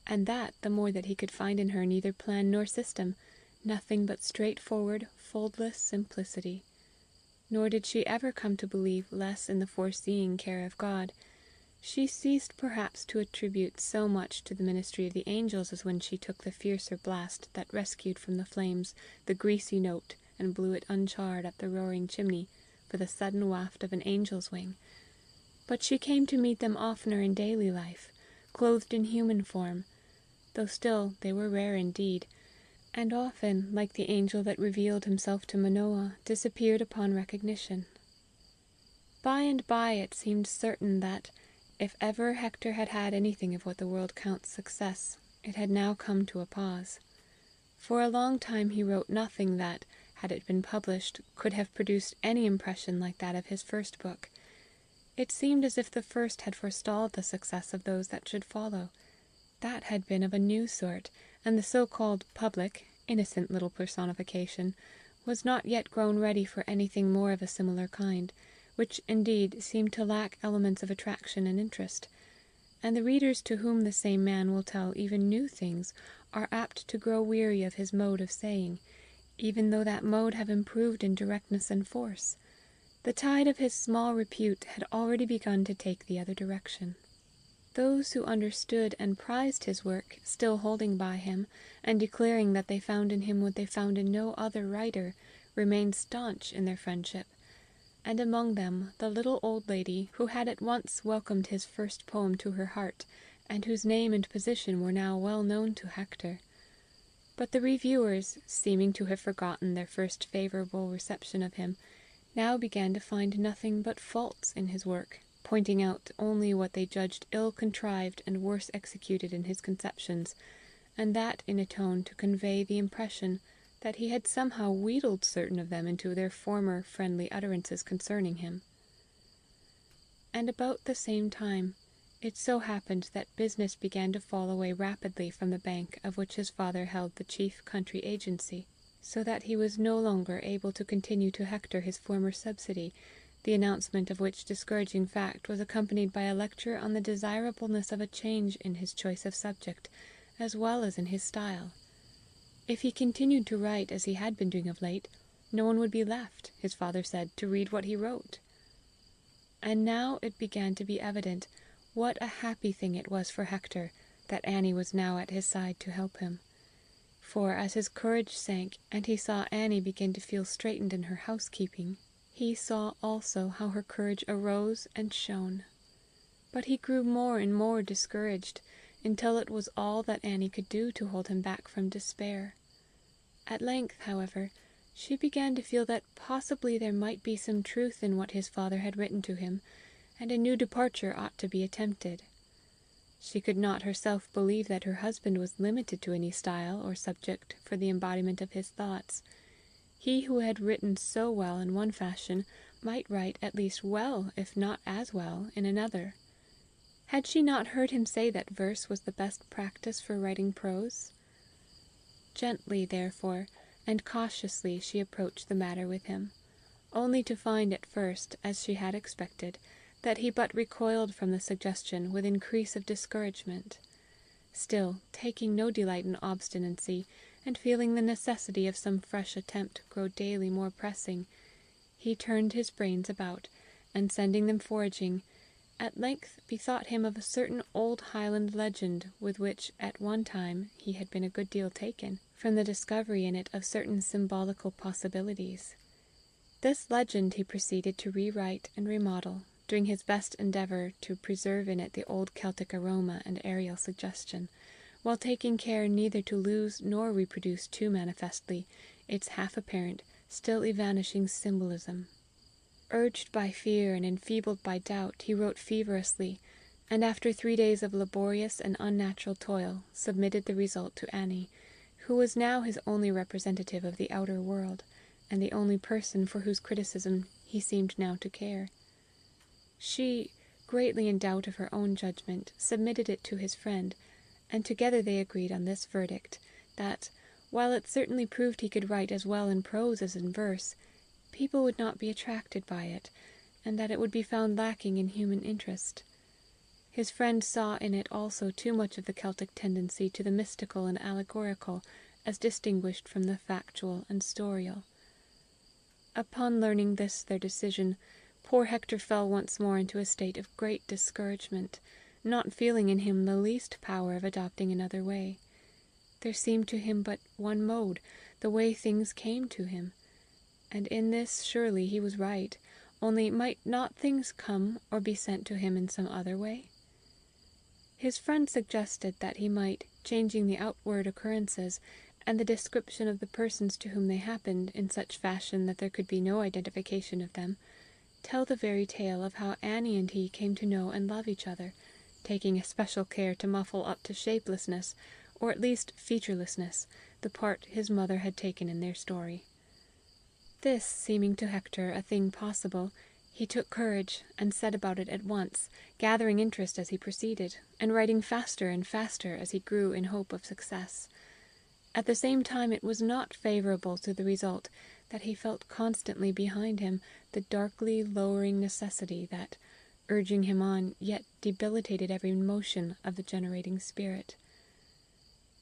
and that the more that he could find in her neither plan nor system, nothing but straightforward, foldless simplicity. Nor did she ever come to believe less in the foreseeing care of God. She ceased perhaps to attribute so much to the ministry of the angels as when she took the fiercer blast that rescued from the flames the greasy note and blew it uncharred up the roaring chimney for the sudden waft of an angel's wing. But she came to meet them oftener in daily life, clothed in human form, though still they were rare indeed, and often, like the angel that revealed himself to Manoah, disappeared upon recognition. By and by it seemed certain that, if ever Hector had had anything of what the world counts success, it had now come to a pause. For a long time he wrote nothing that, had it been published, could have produced any impression like that of his first book. It seemed as if the first had forestalled the success of those that should follow. That had been of a new sort, and the so-called public, innocent little personification, was not yet grown ready for anything more of a similar kind, which indeed seemed to lack elements of attraction and interest, and the readers to whom the same man will tell even new things are apt to grow weary of his mode of saying, even though that mode have improved in directness and force. The tide of his small repute had already begun to take the other direction. Those who understood and prized his work, still holding by him, and declaring that they found in him what they found in no other writer, remained staunch in their friendship, and among them the little old lady who had at once welcomed his first poem to her heart, and whose name and position were now well known to Hector. But the reviewers, seeming to have forgotten their first favourable reception of him, now began to find nothing but faults in his work, pointing out only what they judged ill-contrived and worse executed in his conceptions, and that in a tone to convey the impression that he had somehow wheedled certain of them into their former friendly utterances concerning him. And about the same time, it so happened that business began to fall away rapidly from the bank of which his father held the chief country agency, so that he was no longer able to continue to Hector his former subsidy, the announcement of which discouraging fact was accompanied by a lecture on the desirableness of a change in his choice of subject, as well as in his style. If he continued to write as he had been doing of late, no one would be left, his father said, to read what he wrote. And now it began to be evident what a happy thing it was for Hector that Annie was now at his side to help him. For as his courage sank, and he saw Annie begin to feel straitened in her housekeeping, he saw also how her courage arose and shone. But he grew more and more discouraged, until it was all that Annie could do to hold him back from despair. At length, however, she began to feel that possibly there might be some truth in what his father had written to him, and a new departure ought to be attempted. She could not herself believe that her husband was limited to any style or subject for the embodiment of his thoughts. He who had written so well in one fashion might write at least well, if not as well, in another. Had she not heard him say that verse was the best practice for writing prose? Gently, therefore, and cautiously she approached the matter with him, only to find at first, as she had expected, that he but recoiled from the suggestion with increase of discouragement. Still, taking no delight in obstinacy, and feeling the necessity of some fresh attempt grow daily more pressing, he turned his brains about, and sending them foraging, at length bethought him of a certain old Highland legend with which at one time he had been a good deal taken, from the discovery in it of certain symbolical possibilities. This legend he proceeded to rewrite and remodel, doing his best endeavour to preserve in it the old Celtic aroma and aerial suggestion, while taking care neither to lose nor reproduce too manifestly its half-apparent, still evanishing symbolism. Urged by fear and enfeebled by doubt, he wrote feverishly, and after 3 days of laborious and unnatural toil, submitted the result to Annie, who was now his only representative of the outer world, and the only person for whose criticism he seemed now to care. She, greatly in doubt of her own judgment, submitted it to his friend, and together they agreed on this verdict, that, while it certainly proved he could write as well in prose as in verse, people would not be attracted by it, and that it would be found lacking in human interest. His friend saw in it also too much of the Celtic tendency to the mystical and allegorical, as distinguished from the factual and storial. Upon learning this their decision, poor Hector fell once more into a state of great discouragement, not feeling in him the least power of adopting another way. There seemed to him but one mode, the way things came to him, and in this surely he was right, only might not things come or be sent to him in some other way? His friend suggested that he might, changing the outward occurrences, and the description of the persons to whom they happened, in such fashion that there could be no identification of them, tell the very tale of how Annie and he came to know and love each other, taking especial care to muffle up to shapelessness, or at least featurelessness, the part his mother had taken in their story. This seeming to Hector a thing possible, he took courage, and set about it at once, gathering interest as he proceeded, and writing faster and faster as he grew in hope of success. At the same time it was not favourable to the result that he felt constantly behind him the darkly lowering necessity that, urging him on, yet debilitated every motion of the generating spirit.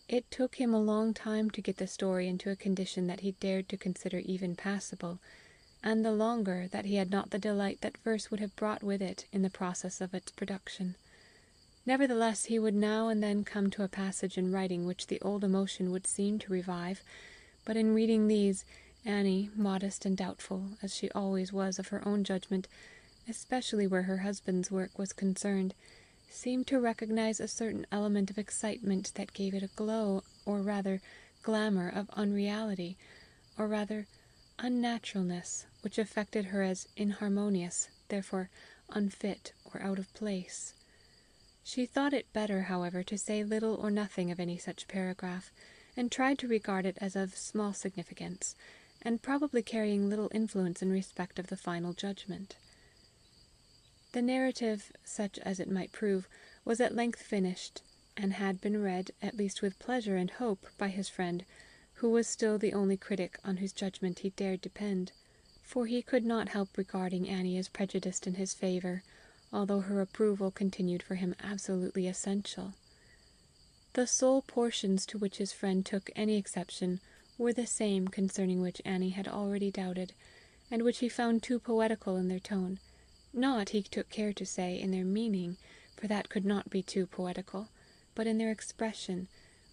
It took him a long time to get the story into a condition that he dared to consider even passable, and the longer that he had not the delight that verse would have brought with it in the process of its production. Nevertheless, he would now and then come to a passage in writing which the old emotion would seem to revive, but in reading these, Annie, modest and doubtful, as she always was of her own judgment, especially where her husband's work was concerned, seemed to recognize a certain element of excitement that gave it a glow, or rather glamour, of unreality, or rather unnaturalness, which affected her as inharmonious, therefore unfit or out of place. She thought it better, however, to say little or nothing of any such paragraph, and tried to regard it as of small significance, and probably carrying little influence in respect of the final judgment. The narrative, such as it might prove, was at length finished, and had been read, at least with pleasure and hope, by his friend, who was still the only critic on whose judgment he dared depend, for he could not help regarding Annie as prejudiced in his favour, although her approval continued for him absolutely essential. The sole portions to which his friend took any exception were the same concerning which Annie had already doubted, and which he found too poetical in their tone, not, he took care to say, in their meaning, for that could not be too poetical, but in their expression,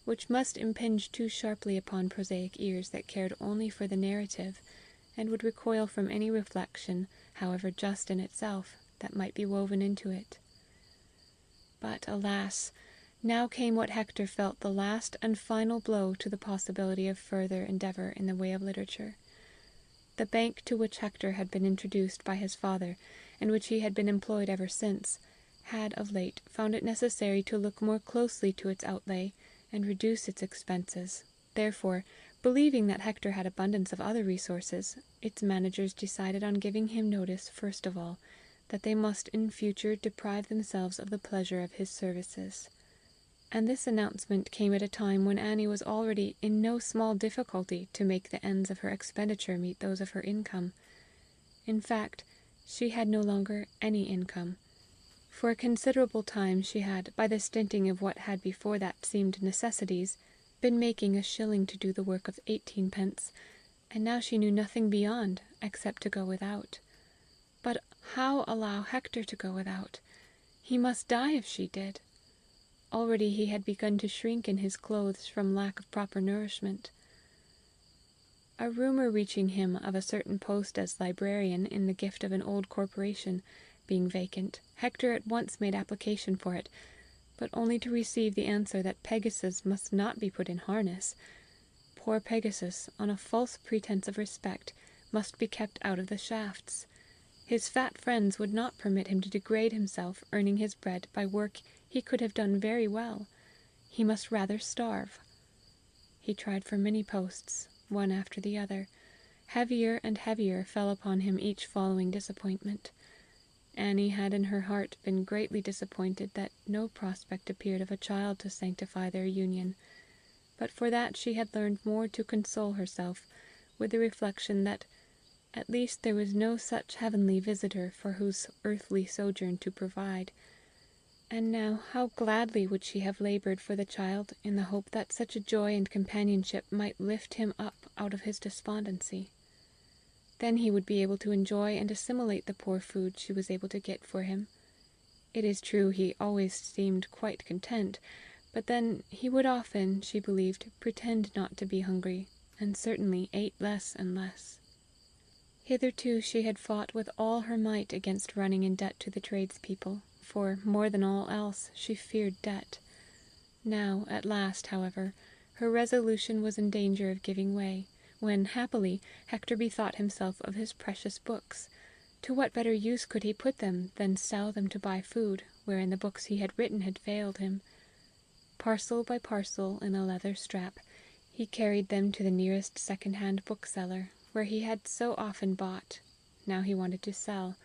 which must impinge too sharply upon prosaic ears that cared only for the narrative, and would recoil from any reflection, however just in itself, that might be woven into it. But, alas, now came what Hector felt the last and final blow to the possibility of further endeavour in the way of literature. The bank to which Hector had been introduced by his father, and which he had been employed ever since, had of late found it necessary to look more closely to its outlay, and reduce its expenses. Therefore, believing that Hector had abundance of other resources, its managers decided on giving him notice, first of all, that they must in future deprive themselves of the pleasure of his services. And this announcement came at a time when Annie was already in no small difficulty to make the ends of her expenditure meet those of her income. In fact, she had no longer any income. For a considerable time she had, by the stinting of what had before that seemed necessities, been making a shilling to do the work of 18 pence, and now she knew nothing beyond, except to go without. But how allow Hector to go without? He must die if she did. Already he had begun to shrink in his clothes from lack of proper nourishment. A rumour reaching him of a certain post as librarian in the gift of an old corporation being vacant, Hector at once made application for it, but only to receive the answer that Pegasus must not be put in harness. Poor Pegasus, on a false pretence of respect, must be kept out of the shafts. His fat friends would not permit him to degrade himself earning his bread by work he could have done very well. He must rather starve. He tried for many posts, one after the other. Heavier and heavier fell upon him each following disappointment. Annie had in her heart been greatly disappointed that no prospect appeared of a child to sanctify their union, but for that she had learned more to console herself with the reflection that at least there was no such heavenly visitor for whose earthly sojourn to provide, And now how gladly would she have labored for the child, in the hope that such a joy and companionship might lift him up out of his despondency. Then he would be able to enjoy and assimilate the poor food she was able to get for him. It is true he always seemed quite content, but then he would often, she believed, pretend not to be hungry, and certainly ate less and less. Hitherto she had fought with all her might against running in debt to the tradespeople, for, more than all else, she feared debt. Now, at last, however, her resolution was in danger of giving way, when, happily, Hector bethought himself of his precious books. To what better use could he put them than sell them to buy food, wherein the books he had written had failed him? Parcel by parcel, in a leather strap, he carried them to the nearest second-hand bookseller, where he had so often bought. Now he wanted to sell,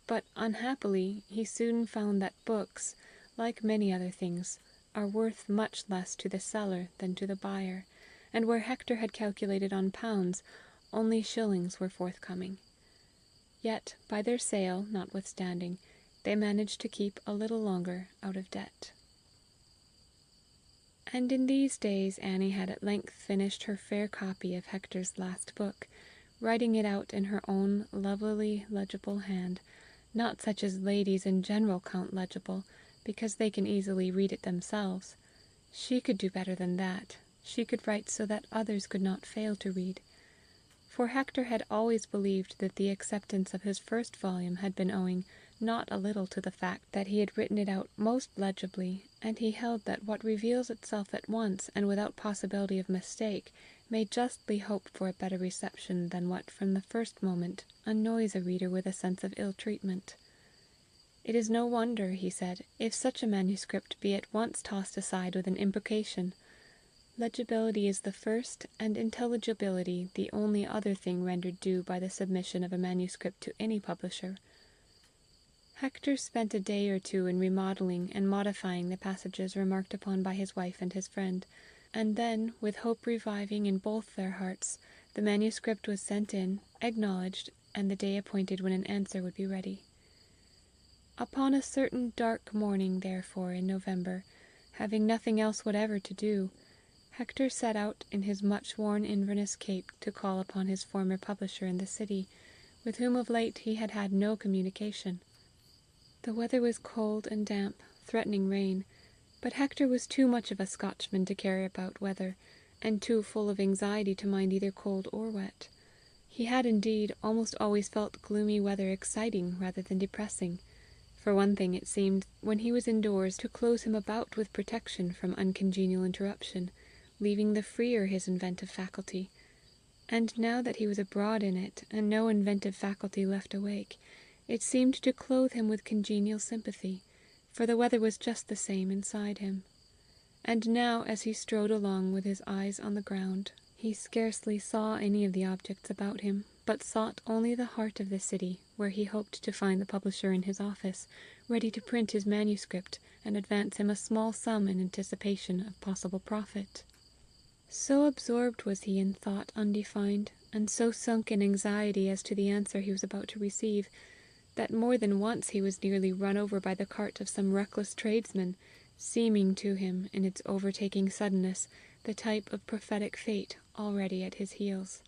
but, unhappily, he soon found that books, like many other things, are worth much less to the seller than to the buyer, and where Hector had calculated on pounds, only shillings were forthcoming. Yet, by their sale, notwithstanding, they managed to keep a little longer out of debt. And in these days Annie had at length finished her fair copy of Hector's last book, writing it out in her own lovelily legible hand, not such as ladies in general count legible, because they can easily read it themselves. She could do better than that. She could write so that others could not fail to read. For Hector had always believed that the acceptance of his first volume had been owing not a little to the fact that he had written it out most legibly, and he held that what reveals itself at once and without possibility of mistake may justly hope for a better reception than what from the first moment annoys a reader with a sense of ill treatment. It is no wonder, he said, if such a manuscript be at once tossed aside with an imprecation. Legibility is the first, and intelligibility the only other thing rendered due by the submission of a manuscript to any publisher. Hector spent a day or two in remodeling and modifying the passages remarked upon by his wife and his friend, and then, with hope reviving in both their hearts, the manuscript was sent in, acknowledged, and the day appointed when an answer would be ready. Upon a certain dark morning, therefore, in November, having nothing else whatever to do, Hector set out in his much-worn Inverness cape to call upon his former publisher in the city, with whom of late he had had no communication. The weather was cold and damp, threatening rain, but Hector was too much of a Scotchman to care about weather, and too full of anxiety to mind either cold or wet. He had, indeed, almost always felt gloomy weather exciting rather than depressing. For one thing, it seemed, when he was indoors, to close him about with protection from uncongenial interruption, leaving the freer his inventive faculty. And now that he was abroad in it, and no inventive faculty left awake, it seemed to clothe him with congenial sympathy, for the weather was just the same inside him. And now, as he strode along with his eyes on the ground, he scarcely saw any of the objects about him, but sought only the heart of the city, where he hoped to find the publisher in his office, ready to print his manuscript, and advance him a small sum in anticipation of possible profit. So absorbed was he in thought undefined, and so sunk in anxiety as to the answer he was about to receive, that more than once he was nearly run over by the cart of some reckless tradesman, seeming to him, in its overtaking suddenness, the type of prophetic fate already at his heels.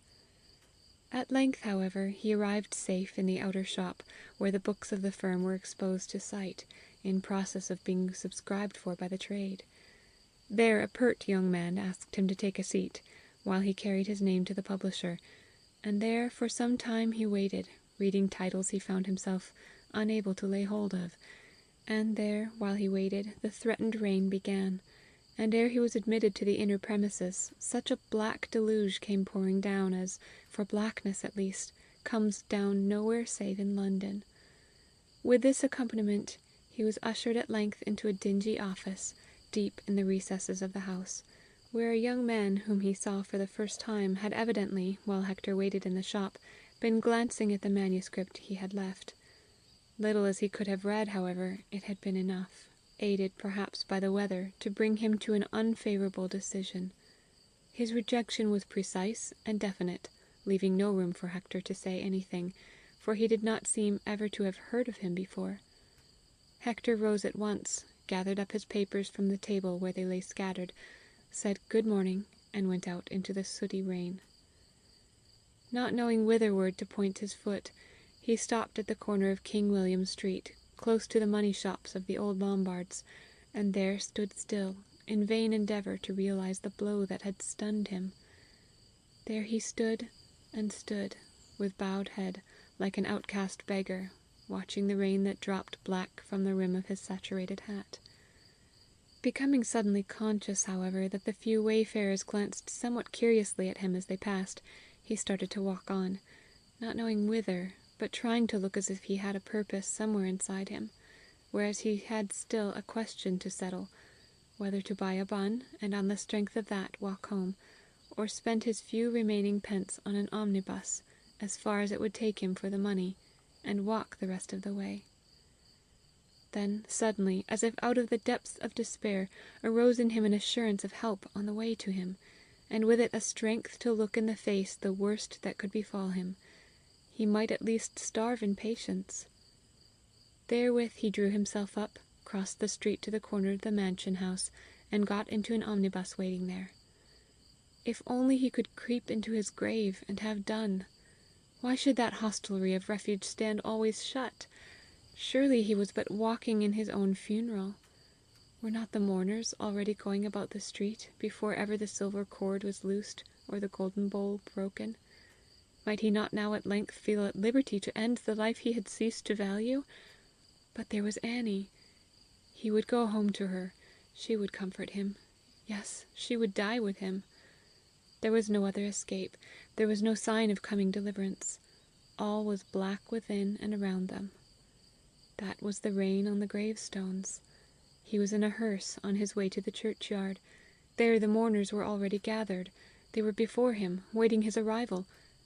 At length, however, he arrived safe in the outer shop, where the books of the firm were exposed to sight, in process of being subscribed for by the trade. There a pert young man asked him to take a seat, while he carried his name to the publisher, and there for some time he waited, reading titles he found himself unable to lay hold of, and there, while he waited, the threatened rain began, and ere he was admitted to the inner premises, such a black deluge came pouring down as, for blackness at least, comes down nowhere save in London. With this accompaniment he was ushered at length into a dingy office, deep in the recesses of the house, where a young man whom he saw for the first time had evidently, while Hector waited in the shop, been glancing at the manuscript he had left. Little as he could have read, however, it had been enough, aided perhaps by the weather, to bring him to an unfavourable decision. His rejection was precise and definite, leaving no room for Hector to say anything, for he did not seem ever to have heard of him before. Hector rose at once, gathered up his papers from the table where they lay scattered, said good morning, and went out into the sooty rain. Not knowing whitherward to point his foot, he stopped at the corner of King William Street, close to the money shops of the old Lombards, and there stood still, in vain endeavour to realize the blow that had stunned him. There he stood, and stood, with bowed head, like an outcast beggar, watching the rain that dropped black from the rim of his saturated hat. Becoming suddenly conscious, however, that the few wayfarers glanced somewhat curiously at him as they passed, he started to walk on, not knowing whither, but trying to look as if he had a purpose somewhere inside him, whereas he had still a question to settle, whether to buy a bun, and on the strength of that walk home, or spend his few remaining pence on an omnibus, as far as it would take him for the money, and walk the rest of the way. Then, suddenly, as if out of the depths of despair, arose in him an assurance of help on the way to him, and with it a strength to look in the face the worst that could befall him. He might at least starve in patience. Therewith he drew himself up, crossed the street to the corner of the mansion house, and got into an omnibus waiting there. If only he could creep into his grave, and have done! Why should that hostelry of refuge stand always shut? Surely he was but walking in his own funeral. Were not the mourners already going about the street, before ever the silver cord was loosed, or the golden bowl broken? Might he not now at length feel at liberty to end the life he had ceased to value? But there was Annie. He would go home to her. She would comfort him. Yes, she would die with him. There was no other escape. There was no sign of coming deliverance. All was black within and around them. That was the rain on the gravestones. He was in a hearse on his way to the churchyard. There the mourners were already gathered. They were before him, waiting his arrival.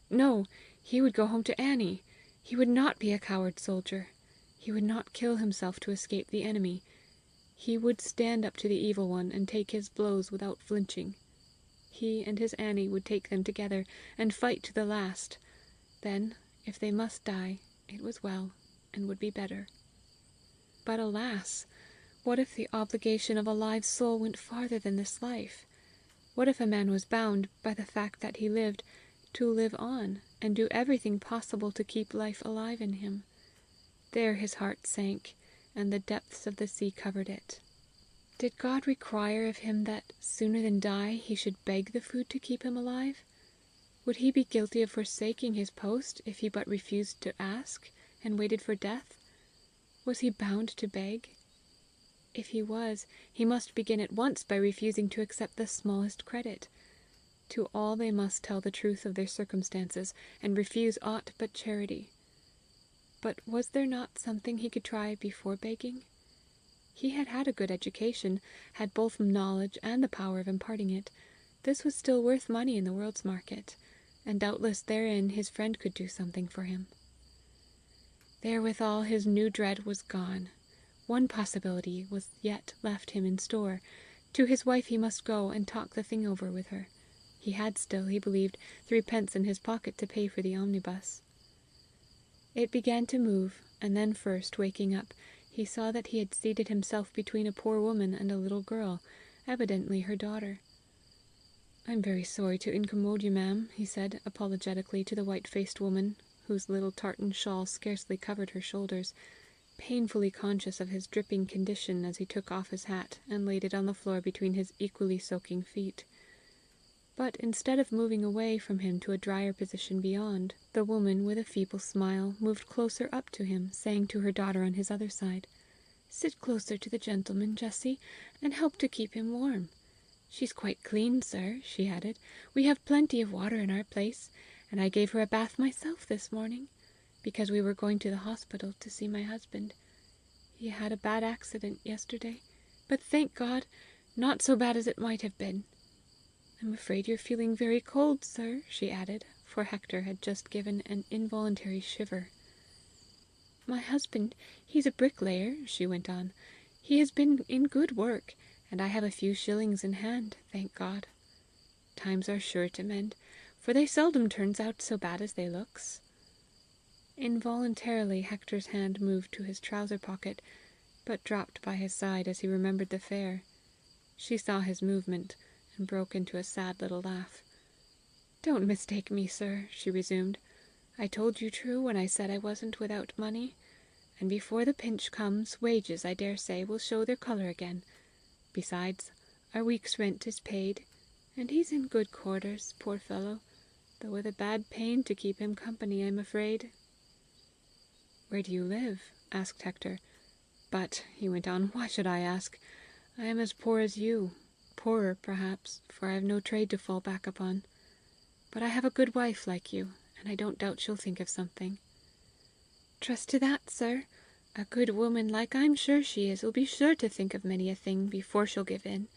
No, he would go home to Annie. He would not be a coward soldier. He would not kill himself to escape the enemy. He would stand up to the evil one and take his blows without flinching. He and his Annie would take them together, and fight to the last. Then, if they must die, it was well, and would be better. But alas! What if the obligation of a live soul went farther than this life? What if a man was bound, by the fact that he lived, to live on, and do everything possible to keep life alive in him? There his heart sank, and the depths of the sea covered it. Did God require of him that, sooner than die, he should beg the food to keep him alive? Would he be guilty of forsaking his post if he but refused to ask, and waited for death? Was he bound to beg? If he was, he must begin at once by refusing to accept the smallest credit. To all they must tell the truth of their circumstances, and refuse aught but charity. But was there not something he could try before begging? He had had a good education, had both knowledge and the power of imparting it. This was still worth money in the world's market, and doubtless therein his friend could do something for him. Therewithal his new dread was gone. One possibility was yet left him in store. To his wife he must go and talk the thing over with her. He had still, he believed, 3d in his pocket to pay for the omnibus. It began to move, and then first, waking up, he saw that he had seated himself between a poor woman and a little girl, evidently her daughter. "I'm very sorry to incommode you, ma'am," he said apologetically to the white-faced woman, whose little tartan shawl scarcely covered her shoulders, painfully conscious of his dripping condition as he took off his hat and laid it on the floor between his equally soaking feet. But instead of moving away from him to a drier position beyond, the woman, with a feeble smile, moved closer up to him, saying to her daughter on his other side, "Sit closer to the gentleman, Jessie, and help to keep him warm. She's quite clean, sir," she added. "We have plenty of water in our place, and I gave her a bath myself this morning, because we were going to the hospital to see my husband. He had a bad accident yesterday, but thank God, not so bad as it might have been. I'm afraid you're feeling very cold, sir," she added, for Hector had just given an involuntary shiver. "My husband, he's a bricklayer," she went on. "He has been in good work, and I have a few shillings in hand, thank God. Times are sure to mend, for they seldom turns out so bad as they looks." Involuntarily Hector's hand moved to his trouser pocket, but dropped by his side as he remembered the fare. She saw his movement, and broke into a sad little laugh. "Don't mistake me, sir," she resumed. "I told you true when I said I wasn't without money, and before the pinch comes, wages, I dare say, will show their colour again. Besides, our week's rent is paid, and he's in good quarters, poor fellow, though with a bad pain to keep him company, I'm afraid." "Where do you live?" asked Hector. "But," he went on, "why should I ask? I am as poor as you, poorer, perhaps, for I have no trade to fall back upon. But I have a good wife like you, and I don't doubt she'll think of something." "Trust to that, sir. A good woman, like I'm sure she is, will be sure to think of many a thing before she'll give in.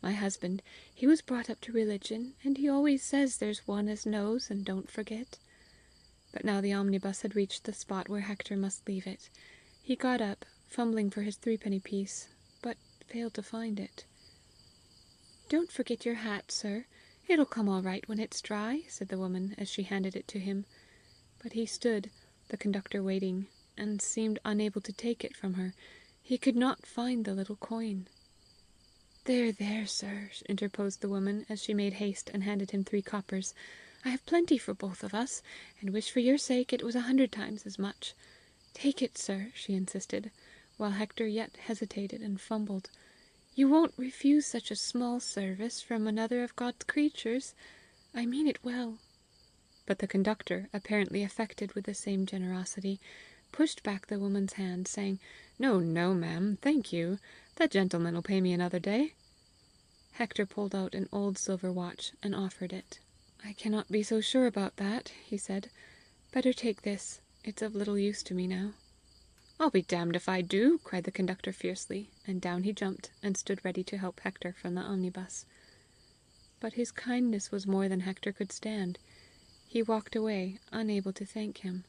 My husband, he was brought up to religion, and he always says there's one as knows and don't forget." But now the omnibus had reached the spot where Hector must leave it. He got up, fumbling for his threepenny piece, but failed to find it. "Don't forget your hat, sir. It'll come all right when it's dry," said the woman, as she handed it to him. But he stood, the conductor waiting, and seemed unable to take it from her. He could not find the little coin. "There, there, sir," interposed the woman, as she made haste and handed him 3 coppers. "I have plenty for both of us, and wish for your sake it was 100 times as much. Take it, sir," she insisted, while Hector yet hesitated and fumbled. "You won't refuse such a small service from another of God's creatures? I mean it well." But the conductor, apparently affected with the same generosity, pushed back the woman's hand, saying, "No, no, ma'am, thank you. That gentleman will pay me another day." Hector pulled out an old silver watch and offered it. "I cannot be so sure about that," he said. "Better take this. It's of little use to me now." "I'll be damned if I do!" cried the conductor fiercely, and down he jumped, and stood ready to help Hector from the omnibus. But his kindness was more than Hector could stand. He walked away, unable to thank him.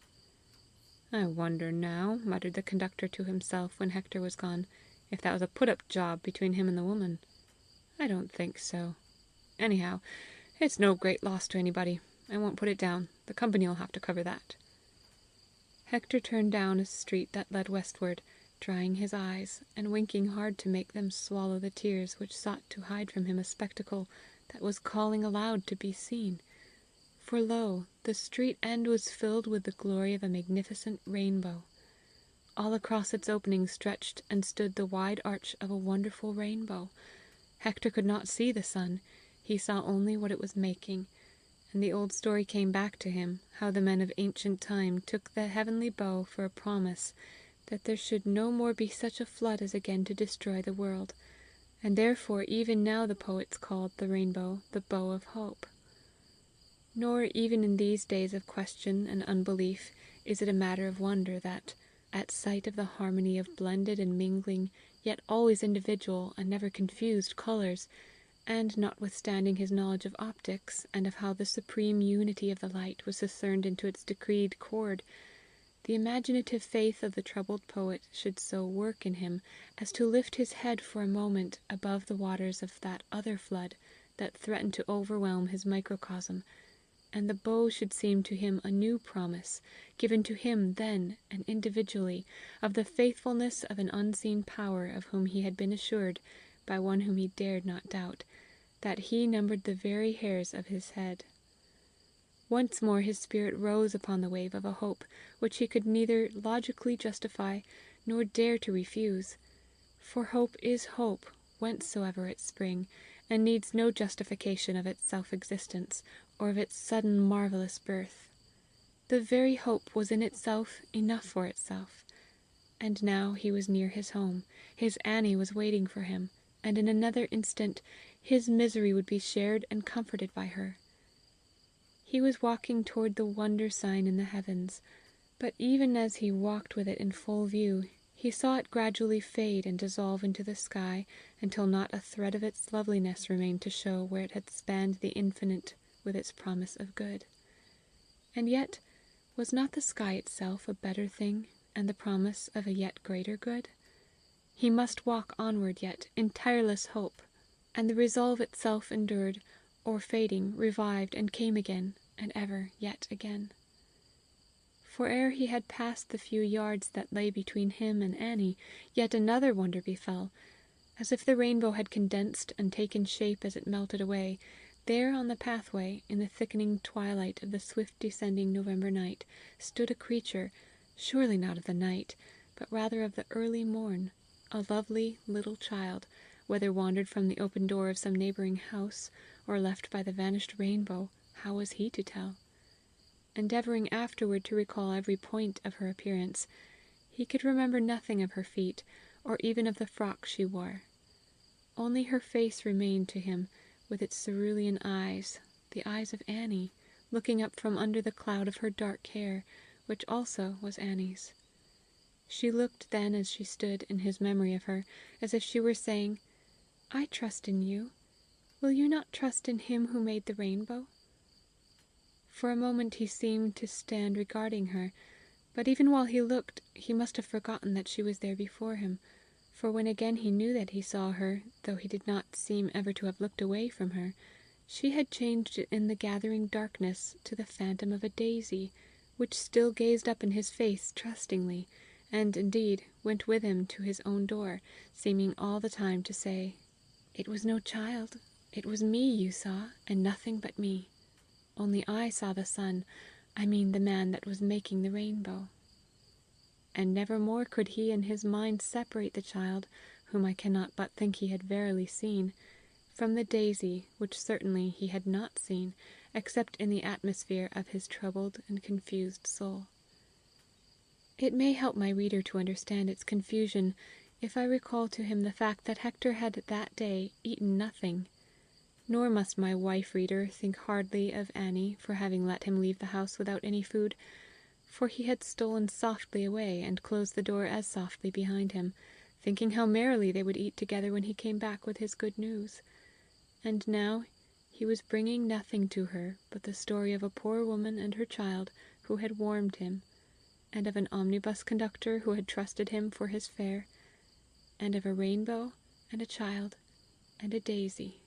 "I wonder now," muttered the conductor to himself when Hector was gone, "if that was a put-up job between him and the woman. I don't think so. Anyhow, it's no great loss to anybody. I won't put it down. The company will have to cover that." Hector turned down a street that led westward, drying his eyes, and winking hard to make them swallow the tears which sought to hide from him a spectacle that was calling aloud to be seen. For lo, the street end was filled with the glory of a magnificent rainbow. All across its opening stretched and stood the wide arch of a wonderful rainbow. Hector could not see the sun, he saw only what it was making, and the old story came back to him, how the men of ancient time took the heavenly bow for a promise that there should no more be such a flood as again to destroy the world, and therefore even now the poets called the rainbow the bow of hope. Nor even in these days of question and unbelief is it a matter of wonder that, at sight of the harmony of blended and mingling, yet always individual and never confused colours, and notwithstanding his knowledge of optics, and of how the supreme unity of the light was discerned into its decreed chord, the imaginative faith of the troubled poet should so work in him as to lift his head for a moment above the waters of that other flood that threatened to overwhelm his microcosm, and the bow should seem to him a new promise, given to him then and individually, of the faithfulness of an unseen power of whom he had been assured, by one whom he dared not doubt, that he numbered the very hairs of his head. Once more his spirit rose upon the wave of a hope which he could neither logically justify nor dare to refuse, for hope is hope whencesoever it spring, and needs no justification of its self-existence, or of its sudden marvellous birth. The very hope was in itself enough for itself. And now he was near his home, his Annie was waiting for him, and in another instant his misery would be shared and comforted by her. He was walking toward the wonder sign in the heavens, but even as he walked with it in full view, he saw it gradually fade and dissolve into the sky, until not a thread of its loveliness remained to show where it had spanned the infinite with its promise of good. And yet, was not the sky itself a better thing, and the promise of a yet greater good? He must walk onward yet, in tireless hope, and the resolve itself endured, or fading, revived and came again, and ever yet again. For ere he had passed the few yards that lay between him and Annie, yet another wonder befell. As if the rainbow had condensed and taken shape as it melted away, there on the pathway, in the thickening twilight of the swift descending November night, stood a creature, surely not of the night, but rather of the early morn, a lovely little child, whether wandered from the open door of some neighboring house, or left by the vanished rainbow, how was he to tell? Endeavoring afterward to recall every point of her appearance, he could remember nothing of her feet, or even of the frock she wore. Only her face remained to him, with its cerulean eyes, the eyes of Annie, looking up from under the cloud of her dark hair, which also was Annie's. She looked then, as she stood, in his memory of her, as if she were saying, "I trust in you. Will you not trust in him who made the rainbow?" For a moment he seemed to stand regarding her, but even while he looked, he must have forgotten that she was there before him, for when again he knew that he saw her, though he did not seem ever to have looked away from her, she had changed in the gathering darkness to the phantom of a daisy, which still gazed up in his face trustingly, and, indeed, went with him to his own door, seeming all the time to say, "It was no child, it was me you saw, and nothing but me. Only I saw the sun, I mean the man that was making the rainbow." And never more could he in his mind separate the child, whom I cannot but think he had verily seen, from the daisy, which certainly he had not seen, except in the atmosphere of his troubled and confused soul. It may help my reader to understand its confusion, if I recall to him the fact that Hector had that day eaten nothing. Nor must my wife reader think hardly of Annie for having let him leave the house without any food, for he had stolen softly away, and closed the door as softly behind him, thinking how merrily they would eat together when he came back with his good news. And now he was bringing nothing to her but the story of a poor woman and her child who had warmed him, and of an omnibus conductor who had trusted him for his fare, and of a rainbow and a child and a daisy.